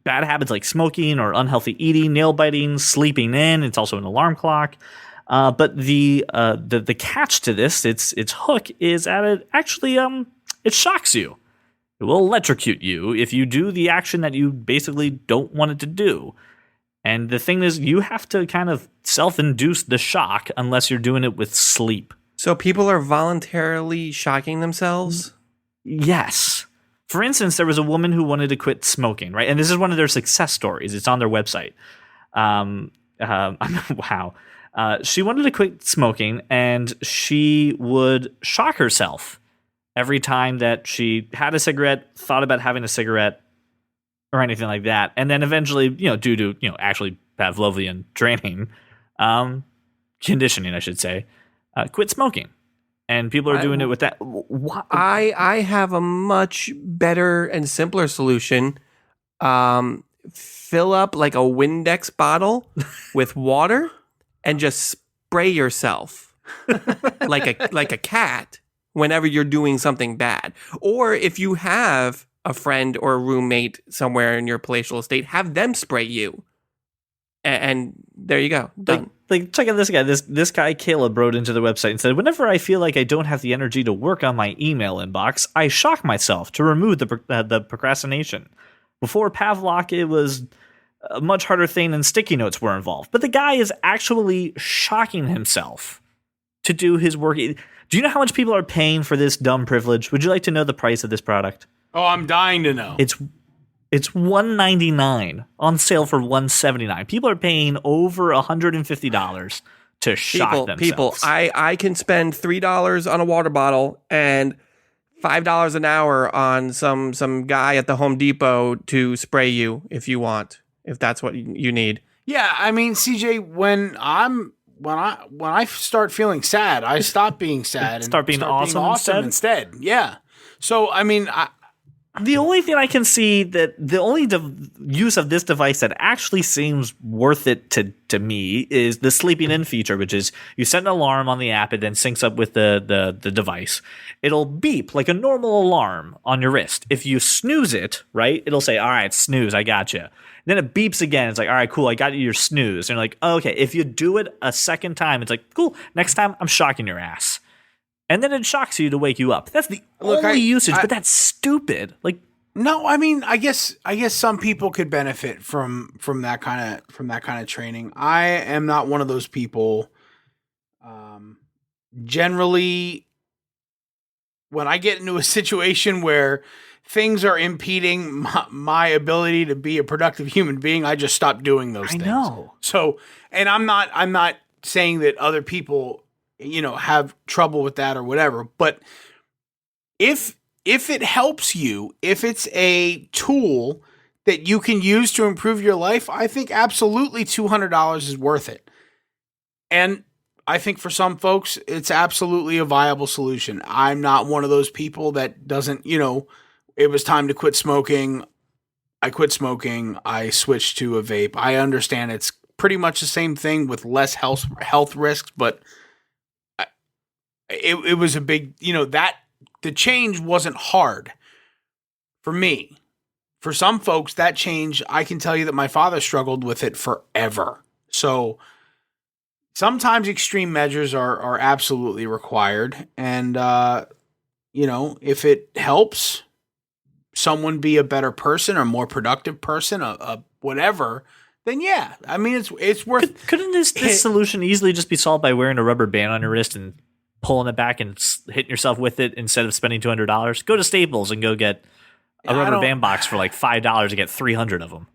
bad habits like smoking or unhealthy eating, nail biting, sleeping in. It's also an alarm clock. But the catch to this, its hook is that it actually it shocks you. It will electrocute you if you do the action that you basically don't want it to do. And the thing is, you have to kind of self-induce the shock unless you're doing it with sleep. So people are voluntarily shocking themselves? Yes. For instance, there was a woman who wanted to quit smoking, right? And this is one of their success stories. It's on their website. Wow. She wanted to quit smoking, and she would shock herself every time that she had a cigarette, thought about having a cigarette, or anything like that. And then eventually, due to, actually Pavlovian training, conditioning, I should say, quit smoking. And people are doing it with that. I have a much better and simpler solution. Fill up like a Windex bottle with water and just spray yourself like a cat whenever you're doing something bad. Or if you have a friend or a roommate somewhere in your palatial estate, have them spray you. And there you go. Done. Like, check out this guy. This guy, Caleb, wrote into the website and said, whenever I feel like I don't have the energy to work on my email inbox, I shock myself to remove the procrastination. Before Pavlok, it was a much harder thing and sticky notes were involved. But the guy is actually shocking himself to do his work. Do you know how much people are paying for this dumb privilege? Would you like to know the price of this product? Oh, I'm dying to know. It's $199 on sale for $179. People are paying over $150 to shock themselves. People, I can spend $3 on a water bottle and $5 an hour on some guy at the Home Depot to spray you if you want, if that's what you need. Yeah, I mean, CJ, when I start feeling sad, I stop being sad and start being awesome instead. Yeah. So I mean, the only thing I can see that the only use of this device that actually seems worth it to me is the sleeping in feature, which is you set an alarm on the app, it then syncs up with the device. It'll beep like a normal alarm on your wrist. If you snooze it, right, it'll say, all right, snooze, I got you. Then it beeps again. It's like, all right, cool, I got you your snooze. And you're like, oh, okay. If you do it a second time, it's like, cool, next time I'm shocking your ass. And then it shocks you to wake you up. That's the only usage, but that's stupid. Like, no, I mean, I guess some people could benefit from that kind of training. I am not one of those people. Generally, when I get into a situation where things are impeding my ability to be a productive human being, I just stop doing those things. I know. So, and I'm not saying that other people, have trouble with that or whatever, but if it helps you, if it's a tool that you can use to improve your life, I think absolutely $200 is worth it. And I think for some folks, it's absolutely a viable solution. I'm not one of those people that doesn't, it was time to quit smoking. I quit smoking. I switched to a vape. I understand it's pretty much the same thing with less health risks, but it was a big, that the change wasn't hard for me. For some folks, that change, I can tell you that my father struggled with it forever. So sometimes extreme measures are absolutely required. And, if it helps someone be a better person or more productive person, whatever, then yeah. I mean, it's worth. Couldn't this solution easily just be solved by wearing a rubber band on your wrist and pulling it back and hitting yourself with it instead of spending $200? Go to Staples and go get a rubber band box for like $5 to get 300 of them.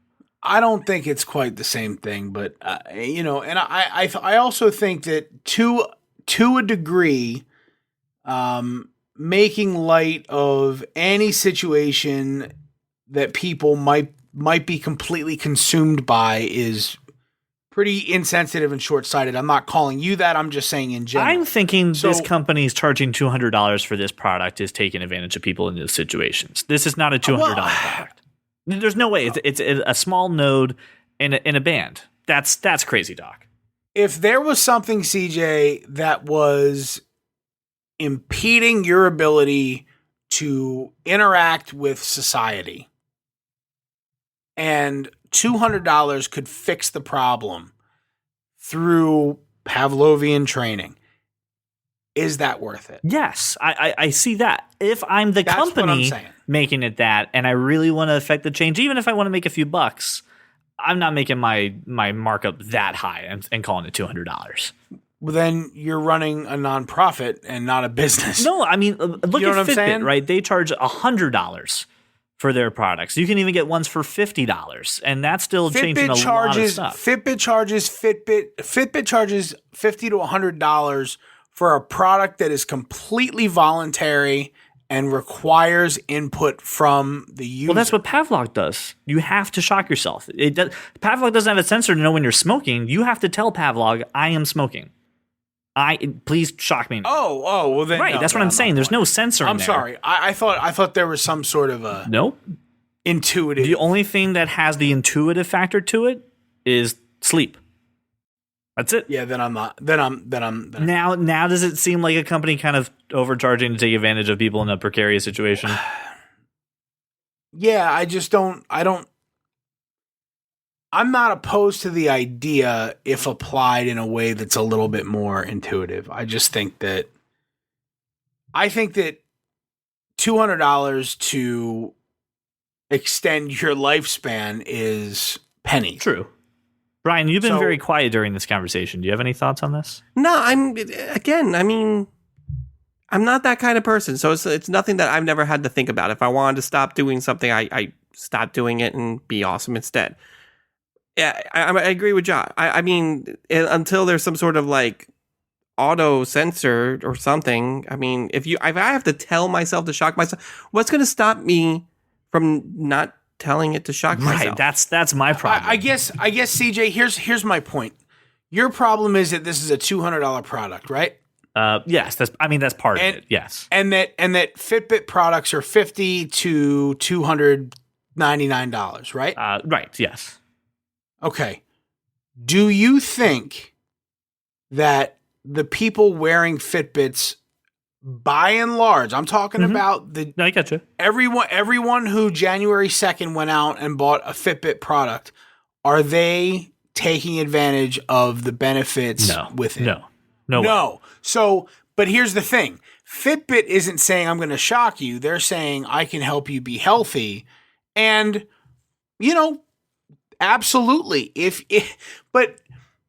I don't think it's quite the same thing, but and I also think that to a degree, making light of any situation that people might be completely consumed by is pretty insensitive and short-sighted. I'm not calling you that. I'm just saying in general. I'm thinking this company's charging $200 for this product is taking advantage of people in those situations. This is not a $200 product. There's no way. It's a small node in a band. That's crazy, Doc. If there was something, CJ, that was impeding your ability to interact with society, and $200 could fix the problem through Pavlovian training, is that worth it? Yes, I see that. If I'm the company making it that, and I really want to affect the change, even if I want to make a few bucks, I'm not making my markup that high and calling it $200. Well, then you're running a nonprofit and not a business. No, I mean, look at Fitbit, right? They charge $100 for their products. You can even get ones for $50, and that's still changing a lot of stuff. Fitbit charges $50 to $100 for a product that is completely voluntary and requires input from the user. Well, that's what Pavlok does. You have to shock yourself. Pavlok doesn't have a sensor to know when you're smoking. You have to tell Pavlok, I am smoking. Please shock me. Oh, well then. Right, no, that's what I'm saying. There's no sensor in there. I'm sorry. I thought there was some sort of a nope. Intuitive. The only thing that has the intuitive factor to it is sleep. That's it. Yeah, then I'm not. Then I'm. Now does it seem like a company kind of overcharging to take advantage of people in a precarious situation? Yeah, I just don't. I'm not opposed to the idea if applied in a way that's a little bit more intuitive. I think that $200 to extend your lifespan is pennies. True. Brian, you've been So- very quiet during this conversation. Do you have any thoughts on this? No, I'm not that kind of person. So it's nothing that I've never had to think about. If I wanted to stop doing something, I stop doing it and be awesome instead. Yeah, I agree with Josh. I mean, until there's some sort of like auto censor or something. I mean, if I have to tell myself to shock myself, what's going to stop me from not telling it to shock myself? Right. That's my problem. I guess CJ, here's my point. Your problem is that this is a $200 product, right? Yes, that's part of And- it. Yes. And that Fitbit products are $50 to $299, right? Right. Yes. Okay. Do you think that the people wearing Fitbits, by and large, I'm talking about No, I got you. everyone who January 2nd went out and bought a Fitbit product, are they taking advantage of the benefits with it? No. No. So, but here's the thing. Fitbit isn't saying I'm going to shock you. They're saying I can help you be healthy. And, absolutely. But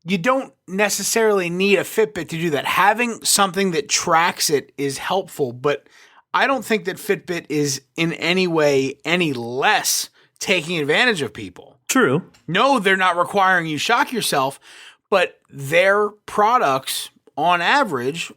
you don't necessarily need a Fitbit to do that. Having something that tracks it is helpful, but I don't think that Fitbit is in any way any less taking advantage of people. True. No, they're not requiring you shock yourself, but their products on average,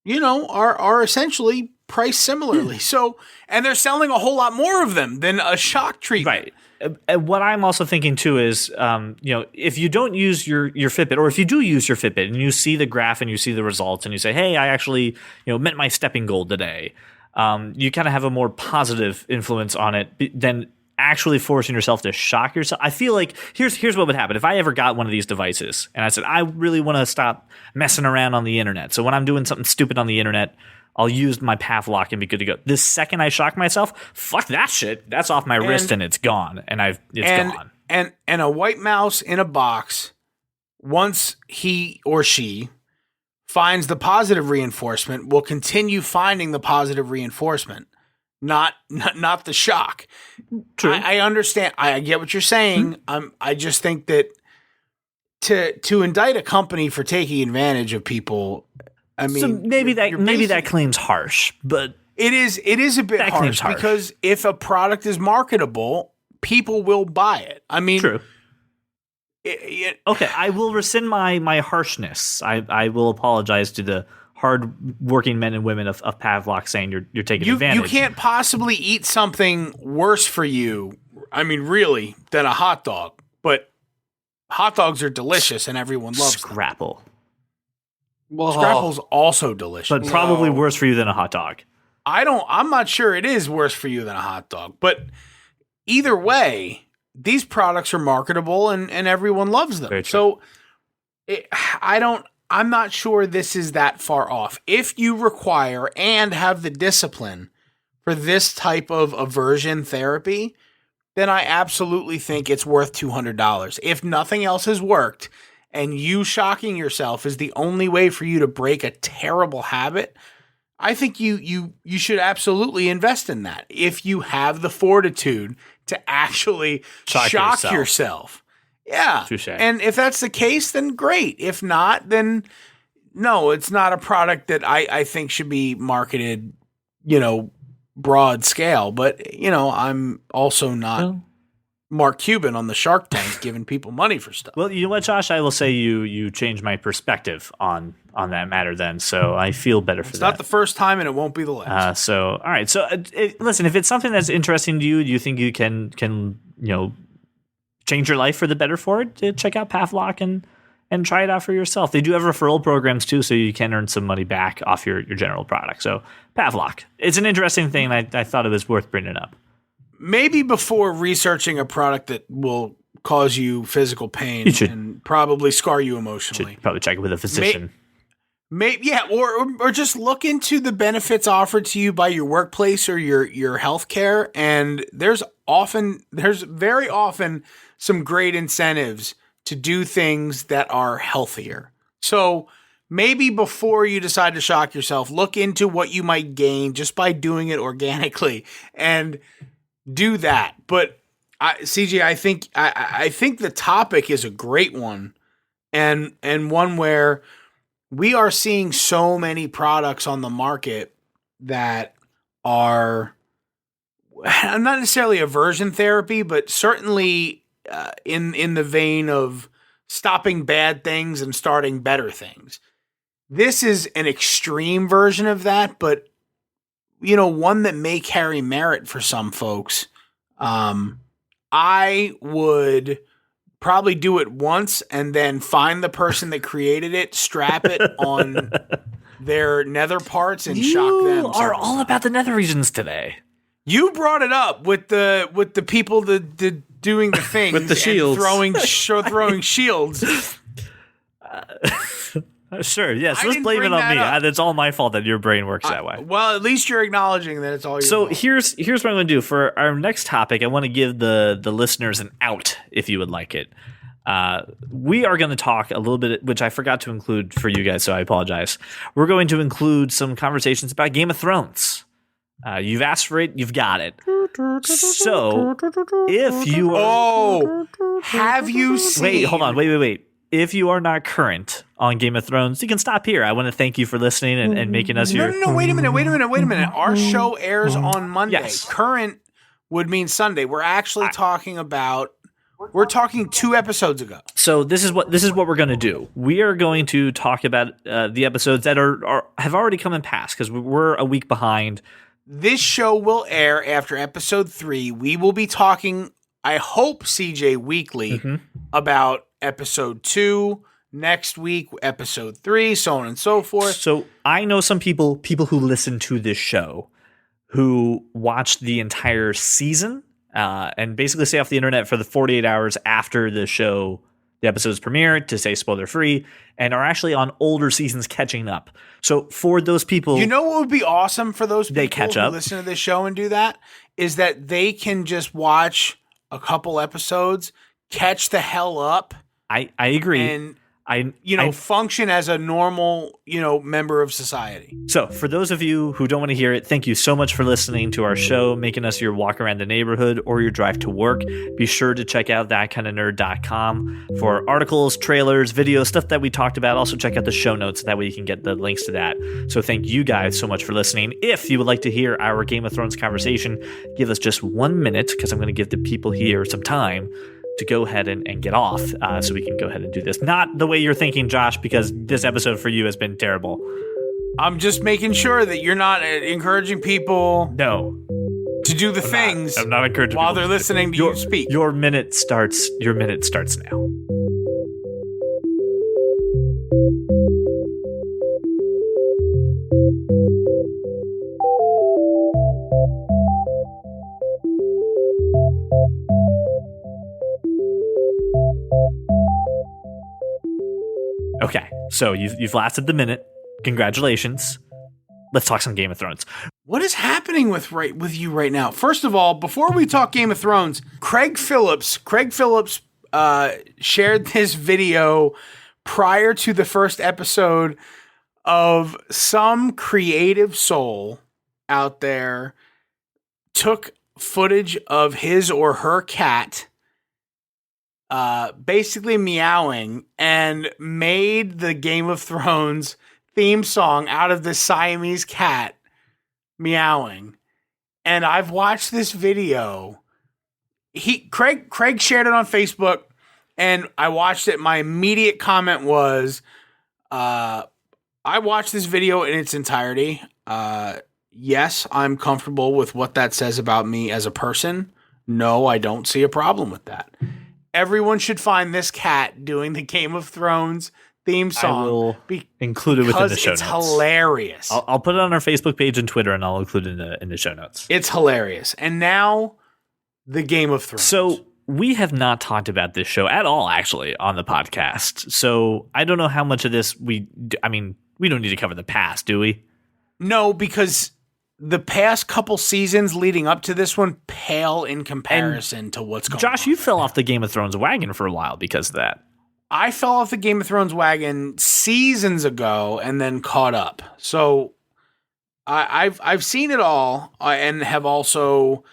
are essentially priced similarly. So, and they're selling a whole lot more of them than a shock treatment. Right. And what I'm also thinking too is, if you don't use your Fitbit, or if you do use your Fitbit and you see the graph and you see the results and you say, hey, I actually, met my stepping goal today. You kind of have a more positive influence on it than actually forcing yourself to shock yourself. I feel like here's what would happen if I ever got one of these devices and I said, I really want to stop messing around on the internet. So when I'm doing something stupid on the internet, I'll use my Pavlok and be good to go. This second I shock myself, fuck that shit. That's off my wrist and it's gone. And it's gone. And a white mouse in a box, once he or she finds the positive reinforcement, will continue finding the positive reinforcement, not the shock. True. I understand. I get what you're saying. I just think that to indict a company for taking advantage of people, I mean, so maybe that claim's harsh, but it is a bit That claim's harsh. because if a product is marketable, people will buy it. I mean, true. Okay, I will rescind my harshness. I will apologize to the hard-working men and women of Pavlok saying you're taking advantage. You can't possibly eat something worse for you, I mean, really, than a hot dog. But hot dogs are delicious and everyone loves them. Scrapple, Scrapple's also delicious. but probably worse for you than a hot dog. I'm not sure it is worse for you than a hot dog, but either way, these products are marketable and everyone loves them. Very true. So I'm not sure this is that far off. If you require and have the discipline for this type of aversion therapy, then I absolutely think it's worth $200. If nothing else has worked and you shocking yourself is the only way for you to break a terrible habit, I think you should absolutely invest in that if you have the fortitude to actually shock yourself. Yeah. Touché. And if that's the case, then great. If not, then no, it's not a product that I think should be marketed, broad scale. But, I'm also not Mark Cuban on the Shark Tank giving people money for stuff. Well, you know what, Josh? I will say you changed my perspective on that matter then, so I feel better for that. It's not the first time and it won't be the last. All right. So listen, if it's something that's interesting to you, do you think you can change your life for the better for it, check out Pavlok and try it out for yourself. They do have referral programs too, so you can earn some money back off your general product. So Pavlok, it's an interesting thing. I thought it was worth bringing up. Maybe before researching a product that will cause you physical pain and probably scar you emotionally. Should probably check it with a physician. Maybe, yeah, or just look into the benefits offered to you by your workplace or your healthcare. And there's very often some great incentives to do things that are healthier. So maybe before you decide to shock yourself, look into what you might gain just by doing it organically and do that. But CJ, I think the topic is a great one, and one where we are seeing so many products on the market that are not necessarily aversion therapy, but certainly in the vein of stopping bad things and starting better things. This is an extreme version of that, but one that may carry merit for some folks. I would probably do it once and then find the person that created it, strap it on their nether parts, and shock them. You are all about the nether regions today. You brought it up with the people that doing the things with the shields, throwing shields. Sure, yes. Let's blame it on me. It's all my fault that your brain works that way. Well, at least you're acknowledging that it's all your fault. So here's what I'm going to do. For our next topic, I want to give the listeners an out, if you would like it. We are going to talk a little bit, which I forgot to include for you guys, so I apologize. We're going to include some conversations about Game of Thrones. You've asked for it, you've got it. So, if you are... have you seen... Wait, hold on, wait. If you are not current on Game of Thrones, you can stop here. I want to thank you for listening and making us your... No, wait a minute. Our show airs on Monday. Yes. Current would mean Sunday. We're actually talking about... We're talking 2 episodes ago. So this is what we're going to do. We are going to talk about the episodes that have already come and passed, because we're a week behind. This show will air after episode 3. We will be talking, I hope, CJ, weekly about episode 2, next week, episode 3, so on and so forth. So I know some people who listen to this show who watched the entire season and basically stay off the internet for the 48 hours after the episodes premiere to stay spoiler free, and are actually on older seasons catching up. So for those people, what would be awesome for those people they catch up, who listen to this show and do that, is that they can just watch a couple episodes, catch the hell up. I agree. And I function as a normal, member of society. So for those of you who don't want to hear it, thank you so much for listening to our show, making us your walk around the neighborhood or your drive to work. Be sure to check out thatkindofnerd.com for articles, trailers, videos, stuff that we talked about. Also check out the show notes. That way you can get the links to that. So thank you guys so much for listening. If you would like to hear our Game of Thrones conversation, give us just 1 minute, because I'm going to give the people here some time to go ahead and get off, so we can go ahead and do this. Not the way you're thinking, Josh, because this episode for you has been terrible. I'm just making sure that you're not encouraging people to do the things I'm not encouraging while people they're listening to you speak. Your minute starts now. Okay, so you've lasted the minute. Congratulations. Let's talk some Game of Thrones. What is happening with you right now? First of all, before we talk Game of Thrones, Craig Phillips shared this video prior to the first episode of some creative soul out there took footage of his or her cat basically meowing and made the Game of Thrones theme song out of the Siamese cat meowing. And I've watched this video. Craig shared it on Facebook, and I watched it. My immediate comment was, I watched this video in its entirety. Yes, I'm comfortable with what that says about me as a person. No, I don't see a problem with that. Everyone should find this cat doing the Game of Thrones theme song. I will include it within the show notes. It's hilarious. I'll put it on our Facebook page and Twitter, and I'll include it in the show notes. It's hilarious. And now, the Game of Thrones. So we have not talked about this show at all, actually, on the podcast. So I don't know how much of this we don't need to cover the past, do we? No, because the past couple seasons leading up to this one pale in comparison to what's going on. Josh, you fell off the Game of Thrones wagon for a while because of that. I fell off the Game of Thrones wagon seasons ago and then caught up. So I've seen it all and have also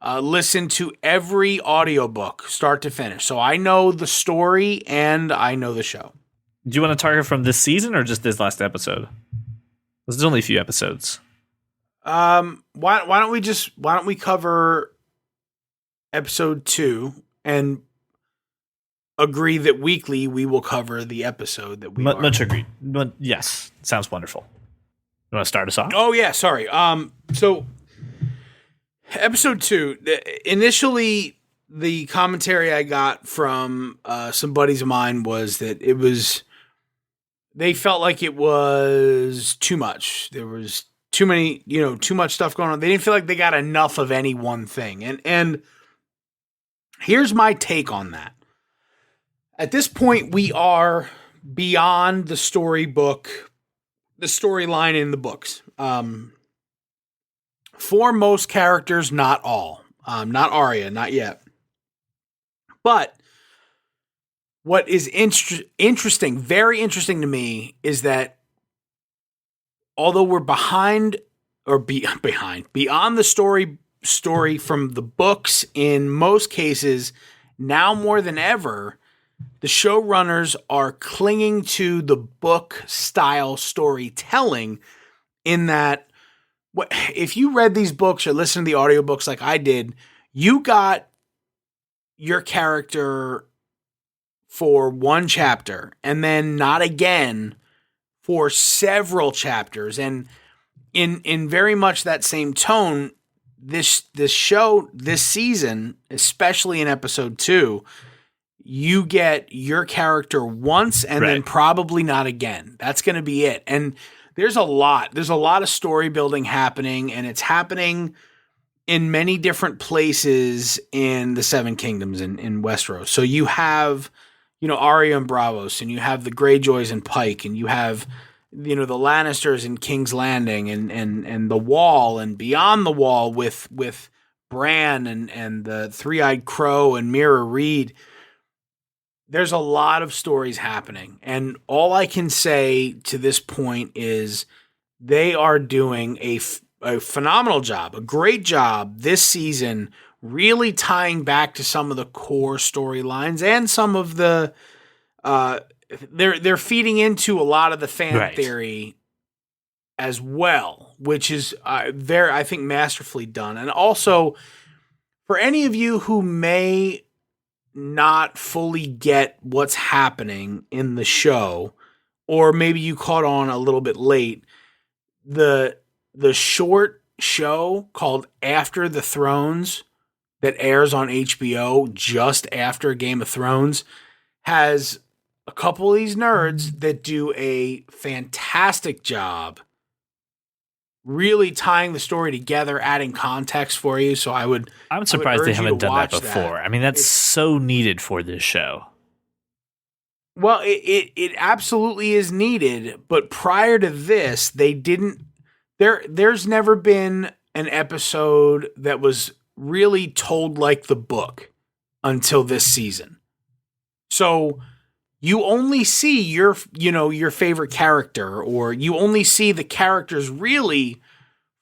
listened to every audiobook start to finish. So I know the story and I know the show. Do you want to target from this season or just this last episode? There's only a few episodes. Why don't we cover episode 2 and agree that weekly we will cover the episode that we are. Much agreed. But yes, sounds wonderful. You want to start us off? Oh yeah, sorry. So episode 2, initially the commentary I got from some buddies of mine was that they felt like it was too much. There was too much stuff going on. They didn't feel like they got enough of any one thing. And here's my take on that. At this point, we are beyond the storyline in the books. For most characters, not all. Not Arya, not yet. But what is interesting, very interesting to me, is that although we're beyond the story from the books in most cases, now more than ever, the showrunners are clinging to the book style storytelling in that if you read these books or listened to the audiobooks like I did, you got your character for one chapter and then not again for several chapters. And in very much that same tone, this show, this season, especially in episode 2, you get your character once and then probably not again. That's going to be it. And there's a lot of story building happening, and it's happening in many different places in the Seven Kingdoms in Westeros. So you have, Arya and Braavos, and you have the Greyjoys and Pike, and you have, the Lannisters in King's Landing and the Wall and beyond the Wall with Bran and the Three-Eyed Crow and Mira Reed. There's a lot of stories happening, and all I can say to this point is they are doing a phenomenal job, a great job this season, really tying back to some of the core storylines and some of the they're feeding into a lot of the fan theory as well, which is very, I think, masterfully done. And also, for any of you who may not fully get what's happening in the show, or maybe you caught on a little bit late, the short show called After the Thrones that airs on HBO just after Game of Thrones has a couple of these nerds that do a fantastic job really tying the story together, adding context for you. So I'm surprised they haven't done that before. I mean, that's so needed for this show. Well, it absolutely is needed, but prior to this, they didn't. There's never been an episode that was really told like the book until this season. So you only see your favorite character, or you only see the characters really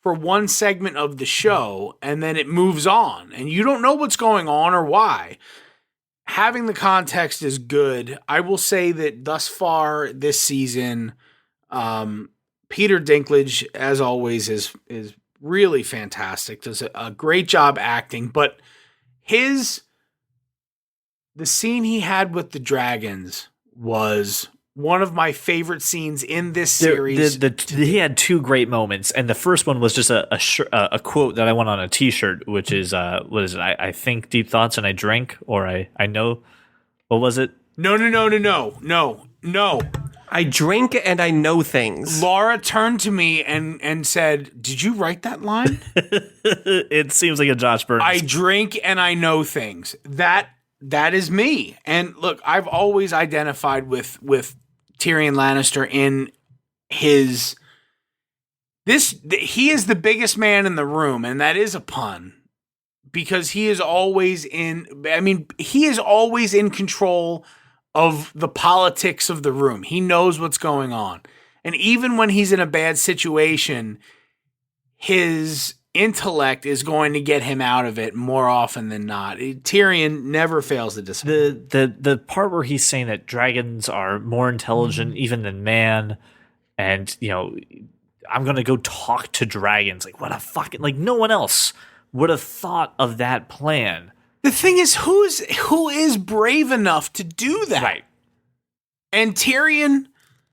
for one segment of the show, and then it moves on, and you don't know what's going on or why. Having the context is good. I will say that thus far this season, Peter Dinklage, as always, is really fantastic. Does a great job acting, but the scene he had with the dragons was one of my favorite scenes in this series. He had two great moments, and the first one was just a quote that I want on a T-shirt, which is what is it? I think deep thoughts and I drink, or I know. What was it? No. I drink and I know things. Laura turned to me and said, "Did you write that line?" It seems like a Josh Burns. I drink and I know things. That is me. And look, I've always identified with Tyrion Lannister in he is the biggest man in the room, and that is a pun, because he is always in control of the politics of the room. He knows what's going on. And even when he's in a bad situation, his intellect is going to get him out of it more often than not. Tyrion never fails to disappoint. The part where he's saying that dragons are more intelligent even than man, and I'm gonna go talk to dragons. Like, what a fucking, like, no one else would have thought of that plan. The thing is, who is brave enough to do that? Right. And Tyrion,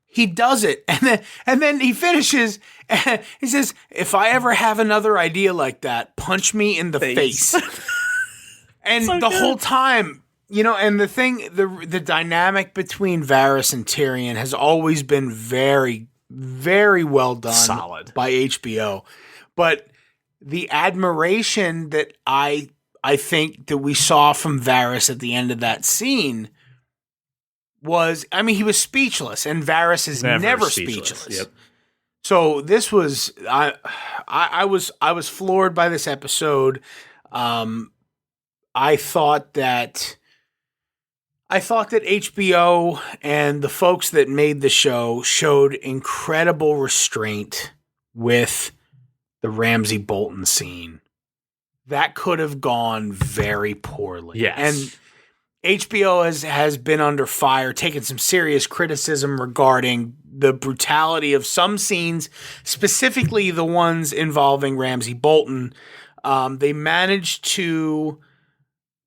he does it, and then he finishes. And he says, "If I ever have another idea like that, punch me in the face." And So the good. whole time, and the dynamic between Varys and Tyrion has always been very, very well done, Solid. by HBO. But the admiration that I think that we saw from Varys at the end of that scene was, I mean, he was speechless, and Varys is never speechless. Yep. So this was, I was floored by this episode. I thought that HBO and the folks that made the show showed incredible restraint with the Ramsay Bolton scene. That could have gone very poorly. Yes. And HBO has been under fire, taking some serious criticism regarding the brutality of some scenes, specifically the ones involving Ramsay Bolton. They managed to,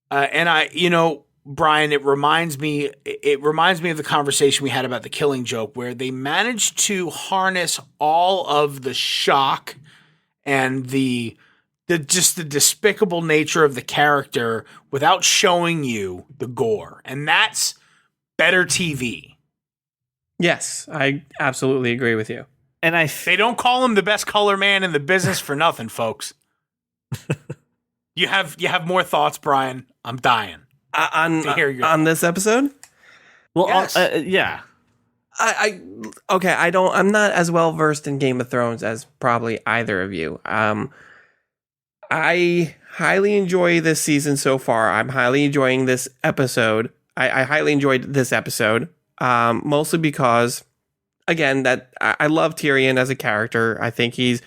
Brian, it reminds me of the conversation we had about The Killing Joke, where they managed to harness all of the shock and the despicable nature of the character without showing you the gore. And that's better TV. Yes, I absolutely agree with you. And They don't call him the best color man in the business for nothing, folks. You have more thoughts, Brian? I'm dying. On this episode? well, Yes. yeah. I'm not as well versed in Game of Thrones as probably either of you. I highly enjoy this season so far. I'm highly enjoying this episode. I highly enjoyed this episode, mostly because, again, that I love Tyrion as a character. I think he's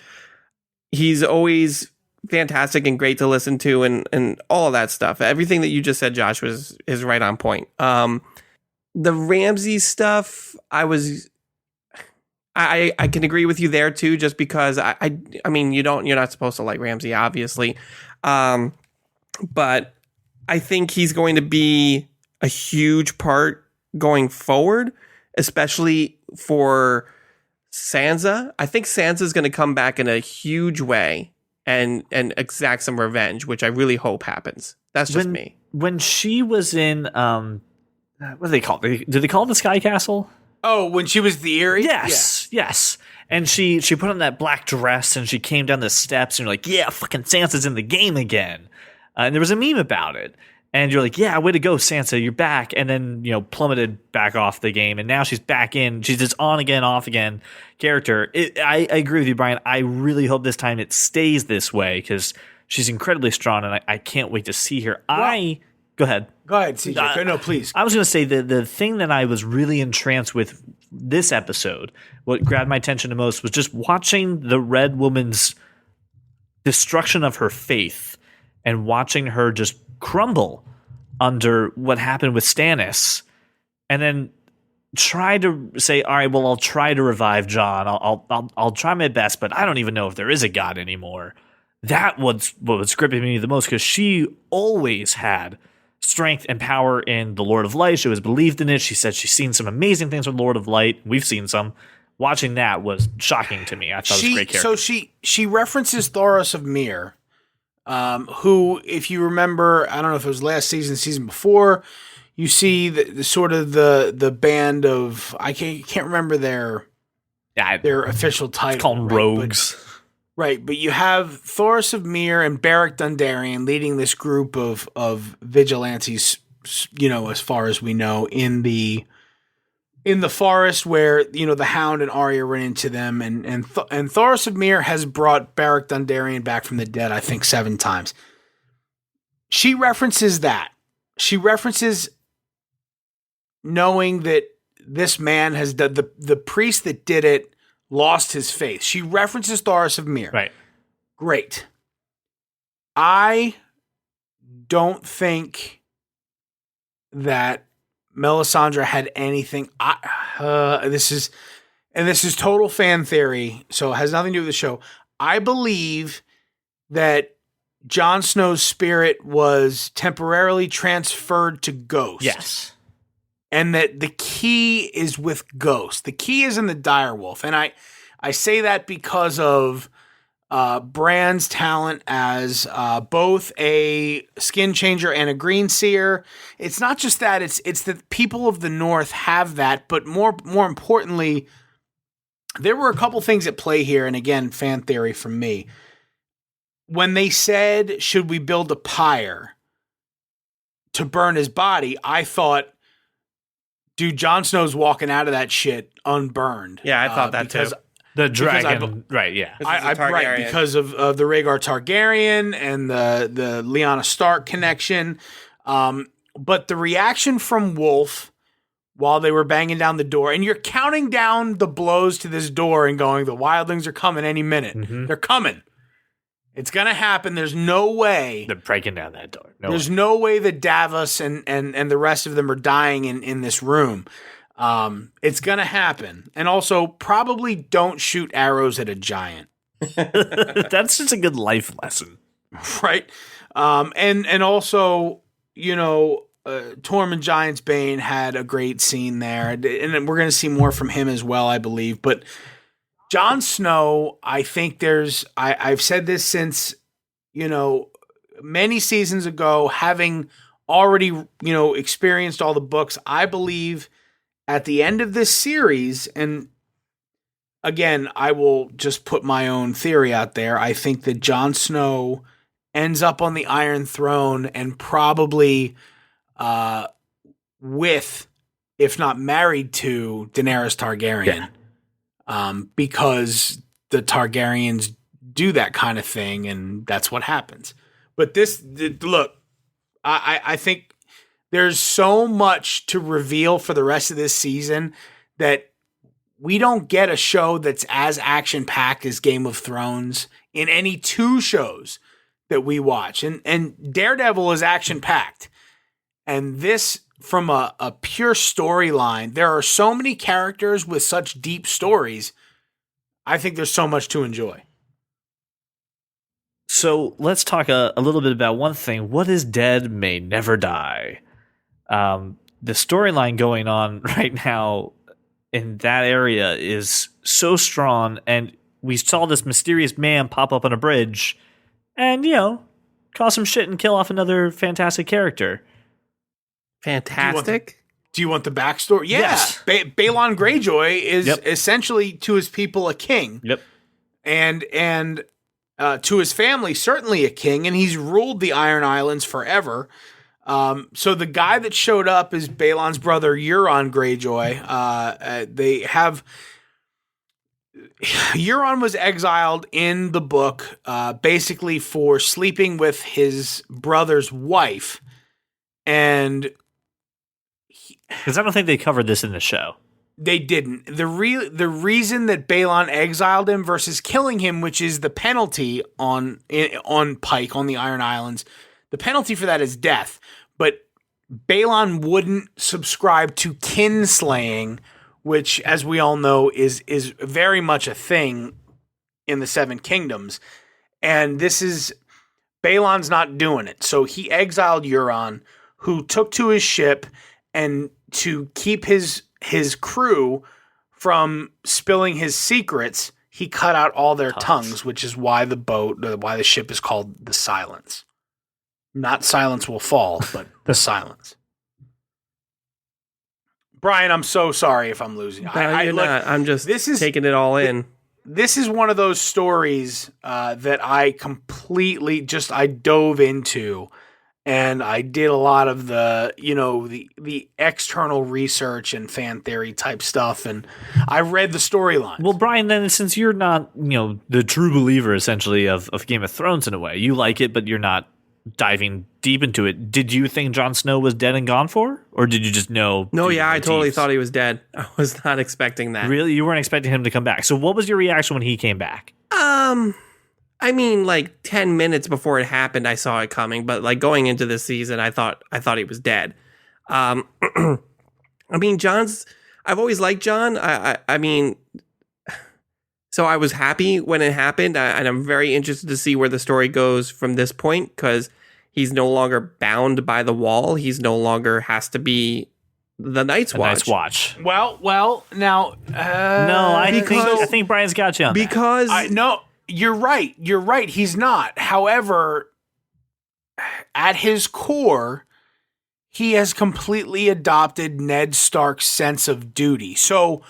always fantastic and great to listen to, and all of that stuff. Everything that you just said, Josh, is right on point. The Ramsay stuff, I can agree with you there too, just because I mean, you're not supposed to like Ramsay, obviously. But I think he's going to be a huge part going forward, especially for Sansa. I think Sansa's going to come back in a huge way and exact some revenge, which I really hope happens. That's just me. When she was in, what do they call it? Do they call it the Sky Castle? Oh, when she was the Eyrie? Yes. And she put on that black dress and she came down the steps and you're like, yeah, fucking Sansa's in the game again. And there was a meme about it. And you're like, yeah, way to go, Sansa, you're back. And then, plummeted back off the game. And now she's back in. She's this on again, off again character. I agree with you, Brian. I really hope this time it stays this way because she's incredibly strong and I can't wait to see her. Go ahead. Go ahead, CJ. No, please. I was going to say the thing that I was really entranced with this episode, what grabbed my attention the most was just watching the Red Woman's destruction of her faith and watching her just crumble under what happened with Stannis, and then try to say, all right, well, I'll try to revive Jon. I'll try my best, but I don't even know if there is a God anymore. That was what was gripping me the most because she always had strength and power in the Lord of Light. She was believed in it. She said she's seen some amazing things with Lord of Light. We've seen some. Watching that was shocking to me. I thought it was a great character. So she references Thoros of Myr, who, if you remember, I don't know if it was last season before, you see the sort of the band of, I can't remember their official title. It's called Rogues. Right, but you have Thoros of Myr and Beric Dondarrion leading this group of vigilantes, as far as we know, in the forest where, the Hound and Arya run into them, and Thoros of Myr has brought Beric Dondarrion back from the dead, I think 7 times. She references that. She references knowing that this man has done, the priest that did it lost his faith. She references Thoros of Myr. Right. Great. I don't think that Melisandre had anything. This is total fan theory, so it has nothing to do with the show. I believe that Jon Snow's spirit was temporarily transferred to Ghost. Yes. And that the key is with Ghost. The key is in the direwolf. And I say that because of Bran's talent as both a skin changer and a green seer. It's not just that, it's that people of the North have that, but more importantly, there were a couple things at play here, and again, fan theory from me. When they said, should we build a pyre to burn his body, I thought, dude, Jon Snow's walking out of that shit unburned. Yeah, I thought that too. The dragon, right, yeah. Right, because of the Rhaegar Targaryen and the Lyanna Stark connection. But the reaction from Wolf while they were banging down the door, and you're counting down the blows to this door and going, the wildlings are coming any minute. Mm-hmm. They're coming. It's going to happen. There's no way. They're breaking down that door. There's no way that Davos and the rest of them are dying in this room. It's going to happen. And also, probably don't shoot arrows at a giant. That's just a good life lesson. Right? And also, Tormund Giantsbane had a great scene there. And we're going to see more from him as well, I believe. But Jon Snow, I think I've said this since, many seasons ago, having already, experienced all the books, I believe at the end of this series, and again, I will just put my own theory out there. I think that Jon Snow ends up on the Iron Throne and probably with, if not married to, Daenerys Targaryen. Yeah. Because the Targaryens do that kind of thing, and that's what happens. But look, I think there's so much to reveal for the rest of this season that we don't get a show that's as action-packed as Game of Thrones in any two shows that we watch. And Daredevil is action-packed. And this, from a pure storyline, there are so many characters with such deep stories. I think there's so much to enjoy. So let's talk a little bit about one thing. What is dead may never die. The storyline going on right now in that area is so strong, and we saw this mysterious man pop up on a bridge and, cause some shit and kill off another fantastic character. Fantastic? Do you want the backstory? Yeah. Yes. Balon Greyjoy is essentially to his people a king. Yep. And to his family, certainly a king, and he's ruled the Iron Islands forever. So the guy that showed up is Balon's brother, Euron Greyjoy. Euron was exiled in the book, basically for sleeping with his brother's wife. And because I don't think they covered this in the show. They didn't. The reason that Balon exiled him versus killing him, which is the penalty on Pike on the Iron Islands, the penalty for that is death. But Balon wouldn't subscribe to kinslaying, which, as we all know, is very much a thing in the Seven Kingdoms. And Balon's not doing it. So he exiled Euron, who took to his ship, and to keep his crew from spilling his secrets, he cut out all their tongues, which is why the ship is called the Silence. Not Silence Will Fall, but the Silence. Brian, I'm so sorry if I'm losing. You're not. I'm just taking it all in. This is one of those stories that I completely I dove into. And I did a lot of the external research and fan theory type stuff, and I read the storyline. Well, Brian, then since you're not, the true believer essentially of Game of Thrones in a way, you like it, but you're not diving deep into it. Did you think Jon Snow was dead and gone for, or did you just know? No, I totally thought he was dead. I was not expecting that. Really, you weren't expecting him to come back. So, what was your reaction when he came back? I mean, like 10 minutes before it happened, I saw it coming. But like going into this season, I thought he was dead. I mean, I've always liked John. I mean, so I was happy when it happened, and I'm very interested to see where the story goes from this point, because he's no longer bound by the wall. He's no longer has to be the Night's Watch. Night's Watch. Well, now. No, I think Brian's got you on that. Because no, you're right. You're right. He's not. However, at his core, he has completely adopted Ned Stark's sense of duty. So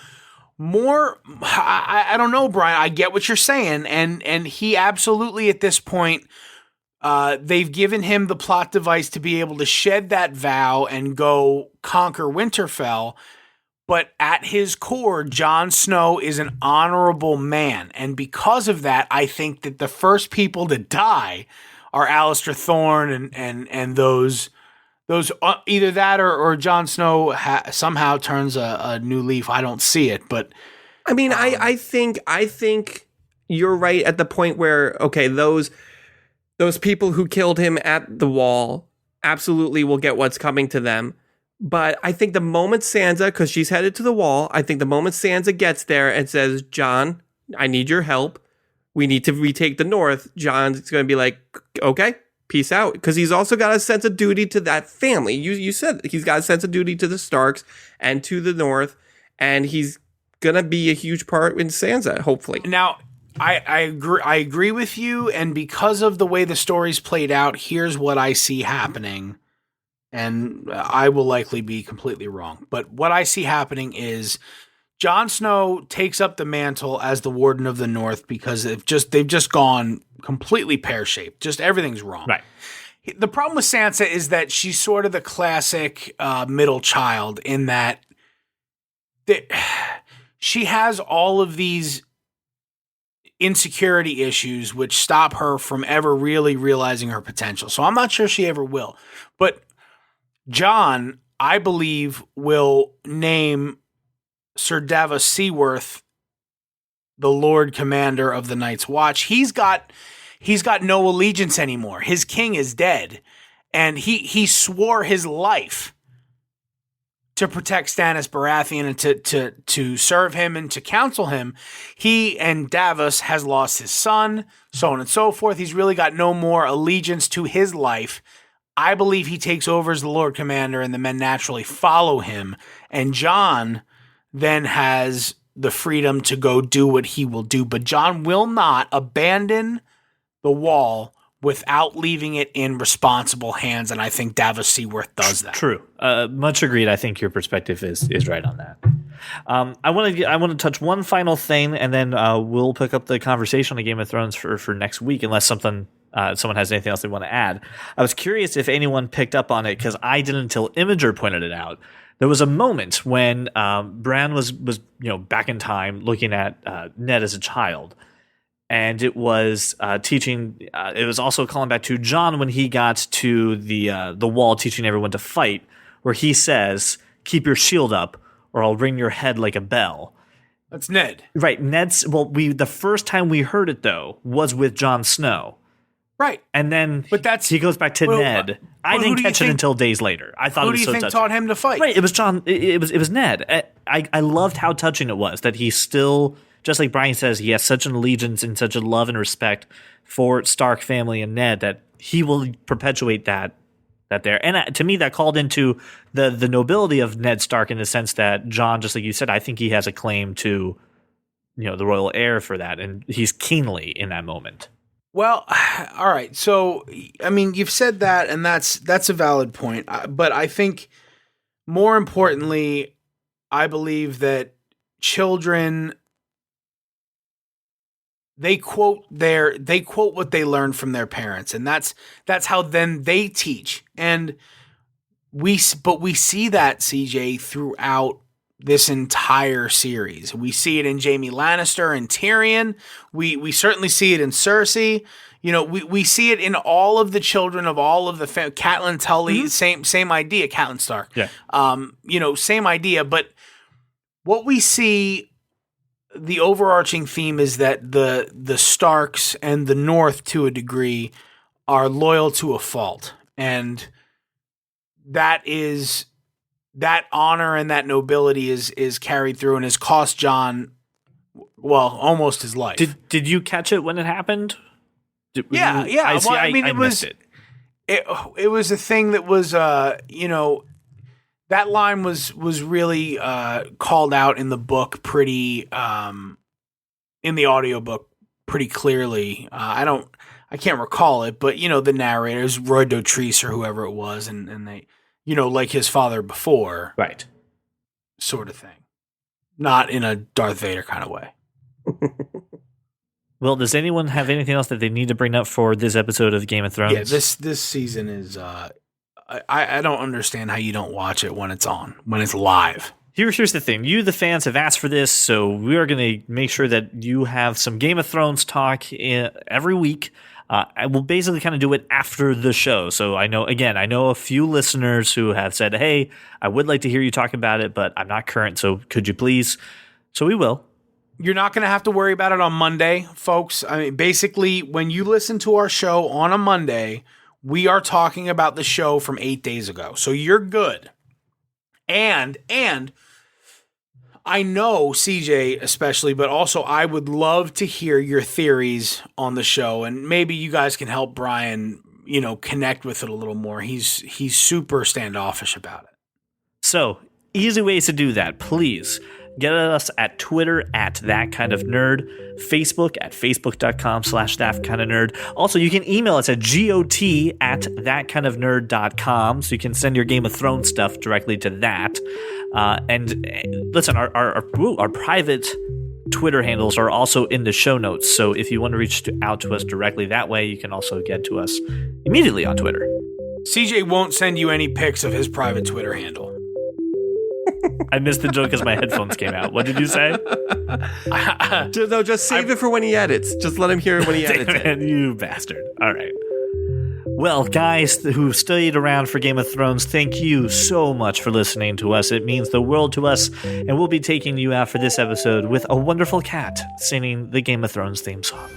I don't know, Brian. I get what you're saying, and he absolutely at this point, they've given him the plot device to be able to shed that vow and go conquer Winterfell. But at his core, Jon Snow is an honorable man, and because of that, I think that the first people to die are Alistair Thorne and those. Either that or Jon Snow somehow turns a new leaf. I don't see it, but I mean, I think you're right at the point where, okay, those people who killed him at the wall absolutely will get what's coming to them. But I think the moment Sansa, because she's headed to the wall, I think the moment Sansa gets there and says, Jon, I need your help. We need to retake the North. Jon's going to be like, okay. Peace out, because he's also got a sense of duty to that family. You said he's got a sense of duty to the Starks and to the North, and he's gonna be a huge part in Sansa, hopefully. Now, I agree with you, and because of the way the story's played out, here's what I see happening, and I will likely be completely wrong. But what I see happening is Jon Snow takes up the mantle as the Warden of the North because they've just gone completely pear-shaped. Just everything's wrong. Right. The problem with Sansa is that she's sort of the classic middle child in that she has all of these insecurity issues which stop her from ever really realizing her potential. So I'm not sure she ever will. But Jon, I believe, will name Sir Davos Seaworth the Lord Commander of the Night's Watch. He's got no allegiance anymore. His king is dead, and he swore his life to protect Stannis Baratheon and to serve him and to counsel him. He and Davos has lost his son, so on and so forth. He's really got no more allegiance to his life. I believe he takes over as the Lord Commander, and the men naturally follow him. And Jon then has the freedom to go do what he will do. But Jon will not abandon the wall without leaving it in responsible hands, and I think Davos Seaworth does that. True. Much agreed. I think your perspective is right on that. I want to touch one final thing, and then we'll pick up the conversation on Game of Thrones for next week, unless someone has anything else they want to add. I was curious if anyone picked up on it, because I didn't until Imager pointed it out. There was a moment when Bran was back in time looking at Ned as a child, and it was teaching. It was also calling back to Jon when he got to the wall, teaching everyone to fight, where he says, "Keep your shield up, or I'll ring your head like a bell." That's Ned, right? The first time we heard it though was with Jon Snow. Right. And then he goes back to Ned. I didn't catch it until days later. I thought it was so touching. Who do you think taught him to fight? Right, it was Jon. It was Ned. I loved how touching it was that he still, just like Brian says, he has such an allegiance and such a love and respect for Stark family and Ned that he will perpetuate that there. And to me, that called into the nobility of Ned Stark in the sense that Jon, just like you said, I think he has a claim to the royal heir for that, and he's kingly in that moment. Well, all right. So, I mean, you've said that, and that's a valid point. But I think more importantly, I believe that children, they quote what they learn from their parents, and that's how then they teach. And we see that, CJ, throughout this entire series. We see it in Jaime Lannister and Tyrion. We certainly see it in Cersei. We see it in all of the children of all of the Catelyn Tully. Same idea. Catelyn Stark. Yeah. Same idea. But what we see the overarching theme is that the Starks and the North, to a degree, are loyal to a fault, and that honor and that nobility is carried through and has cost John, well, almost his life. Did you catch it when it happened? Yeah. I mean, it was missed it. It was a thing that was that line was really called out in the book pretty in the audiobook pretty clearly. I can't recall it, but the narrators, Roy Dotrice or whoever it was, and they, like his father before, Right. sort of thing. Not in a Darth Vader kind of way. Well, does anyone have anything else that they need to bring up for this episode of Game of Thrones? Yeah, this season is I don't understand how you don't watch it when it's on, when it's live. Here's the thing. You, the fans, have asked for this, so we are going to make sure that you have some Game of Thrones talk every week. I will basically kind of do it after the show. So I know a few listeners who have said, hey, I would like to hear you talk about it, but I'm not current, so could you please? So we will. You're not going to have to worry about it on Monday, folks. I mean, basically, when you listen to our show on a Monday, we are talking about the show from 8 days ago. So you're good. And I know CJ especially, but also I would love to hear your theories on the show, and maybe you guys can help Brian, connect with it a little more. He's super standoffish about it. So, easy ways to do that. Please get at us at Twitter at That Kind of Nerd, Facebook at facebook.com/thatkindofnerd. Also, you can email us at got@thatkindofnerd.com, so you can send your Game of Thrones stuff directly to that. And listen, our private Twitter handles are also in the show notes, so if you want to reach out to us directly that way, you can also get to us immediately on Twitter. CJ won't send you any pics of his private Twitter handle. I missed the joke because my headphones came out. What did you say? No, just save it for when he edits. Just let him hear it when he edits it. You bastard. All right. Well, guys who stayed around for Game of Thrones, thank you so much for listening to us. It means the world to us, and we'll be taking you out for this episode with a wonderful cat singing the Game of Thrones theme song.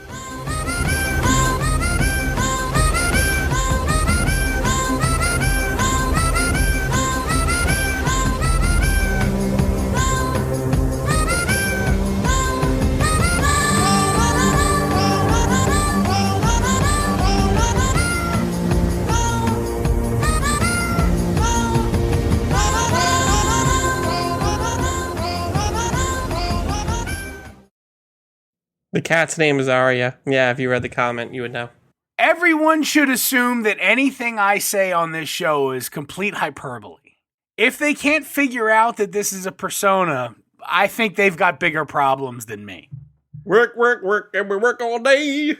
The cat's name is Arya. Yeah, if you read the comment, you would know. Everyone should assume that anything I say on this show is complete hyperbole. If they can't figure out that this is a persona, I think they've got bigger problems than me. Work, and we work all day.